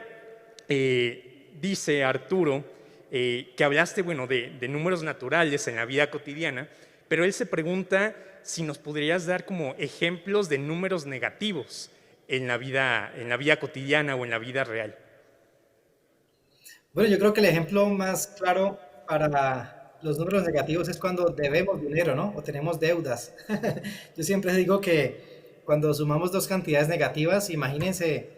dice Arturo que hablaste, bueno, de números naturales en la vida cotidiana, pero él se pregunta si nos podrías dar como ejemplos de números negativos en la vida cotidiana o en la vida real. Bueno, yo creo que el ejemplo más claro para los números negativos es cuando debemos dinero, ¿no? O tenemos deudas. Yo siempre digo que cuando sumamos dos cantidades negativas, imagínense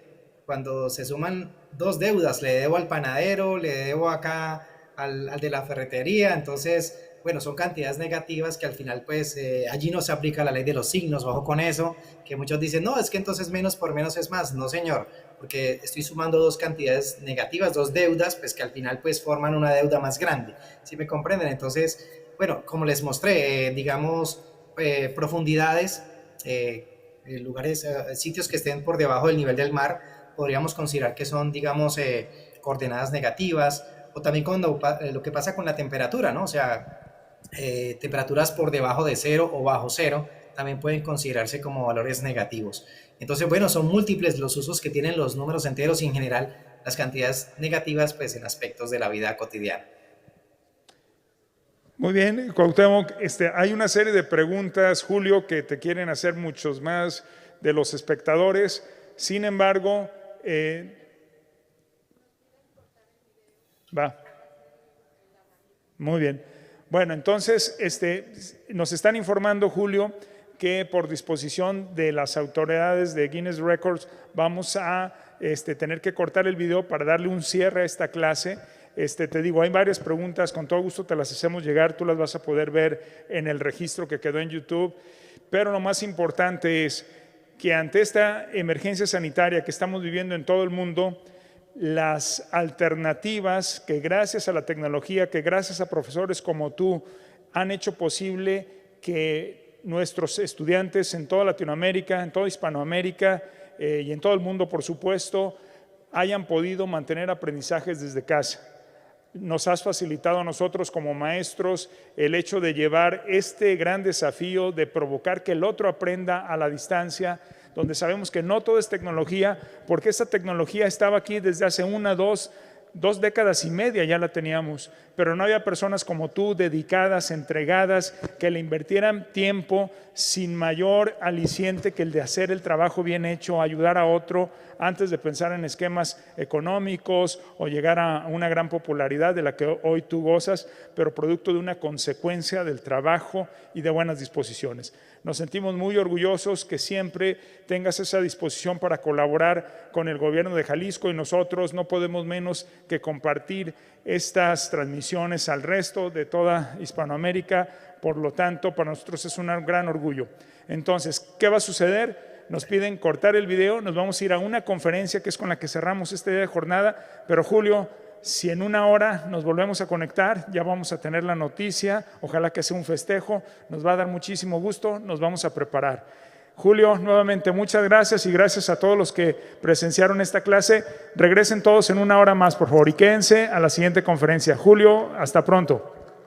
cuando se suman dos deudas, le debo al panadero, le debo acá al de la ferretería, entonces, bueno, son cantidades negativas que al final, pues, allí no se aplica la ley de los signos, ojo con eso, que muchos dicen, no, es que entonces menos por menos es más. No, señor, porque estoy sumando dos cantidades negativas, dos deudas, pues que al final, pues, forman una deuda más grande, ¿sí me comprenden? Entonces, bueno, como les mostré, digamos, profundidades, lugares, sitios que estén por debajo del nivel del mar, podríamos considerar que son, digamos, coordenadas negativas, o también cuando lo que pasa con la temperatura, ¿no? O sea, temperaturas por debajo de cero o bajo cero también pueden considerarse como valores negativos. Entonces, bueno, son múltiples los usos que tienen los números enteros y en general las cantidades negativas, pues, en aspectos de la vida cotidiana. Muy bien, Cuauhtémoc, hay una serie de preguntas, Julio, que te quieren hacer muchos más de los espectadores. Sin embargo, muy bien. Bueno, entonces nos están informando, Julio, que por disposición de las autoridades de Guinness Records vamos a tener que cortar el video para darle un cierre a esta clase. Te digo, hay varias preguntas, con todo gusto te las hacemos llegar, tú las vas a poder ver en el registro que quedó en YouTube, pero lo más importante es que ante esta emergencia sanitaria que estamos viviendo en todo el mundo, las alternativas que gracias a la tecnología, que gracias a profesores como tú han hecho posible que nuestros estudiantes en toda Latinoamérica, en toda Hispanoamérica y en todo el mundo, por supuesto, hayan podido mantener aprendizajes desde casa. Nos has facilitado a nosotros como maestros el hecho de llevar este gran desafío de provocar que el otro aprenda a la distancia, donde sabemos que no todo es tecnología, porque esta tecnología estaba aquí desde hace 1, 2, 2 décadas y media ya la teníamos, pero no había personas como tú, dedicadas, entregadas, que le invirtieran tiempo sin mayor aliciente que el de hacer el trabajo bien hecho, ayudar a otro, antes de pensar en esquemas económicos o llegar a una gran popularidad de la que hoy tú gozas, pero producto de una consecuencia del trabajo y de buenas disposiciones. Nos sentimos muy orgullosos que siempre tengas esa disposición para colaborar con el gobierno de Jalisco, y nosotros no podemos menos que compartir estas transmisiones al resto de toda Hispanoamérica. Por lo tanto, para nosotros es un gran orgullo. Entonces, ¿qué va a suceder? Nos piden cortar el video, nos vamos a ir a una conferencia que es con la que cerramos este día de jornada, pero Julio, si en 1 hora nos volvemos a conectar, ya vamos a tener la noticia, ojalá que sea un festejo, nos va a dar muchísimo gusto, nos vamos a preparar. Julio, nuevamente muchas gracias, y gracias a todos los que presenciaron esta clase. Regresen todos en 1 hora más, por favor, y quédense a la siguiente conferencia. Julio, hasta pronto.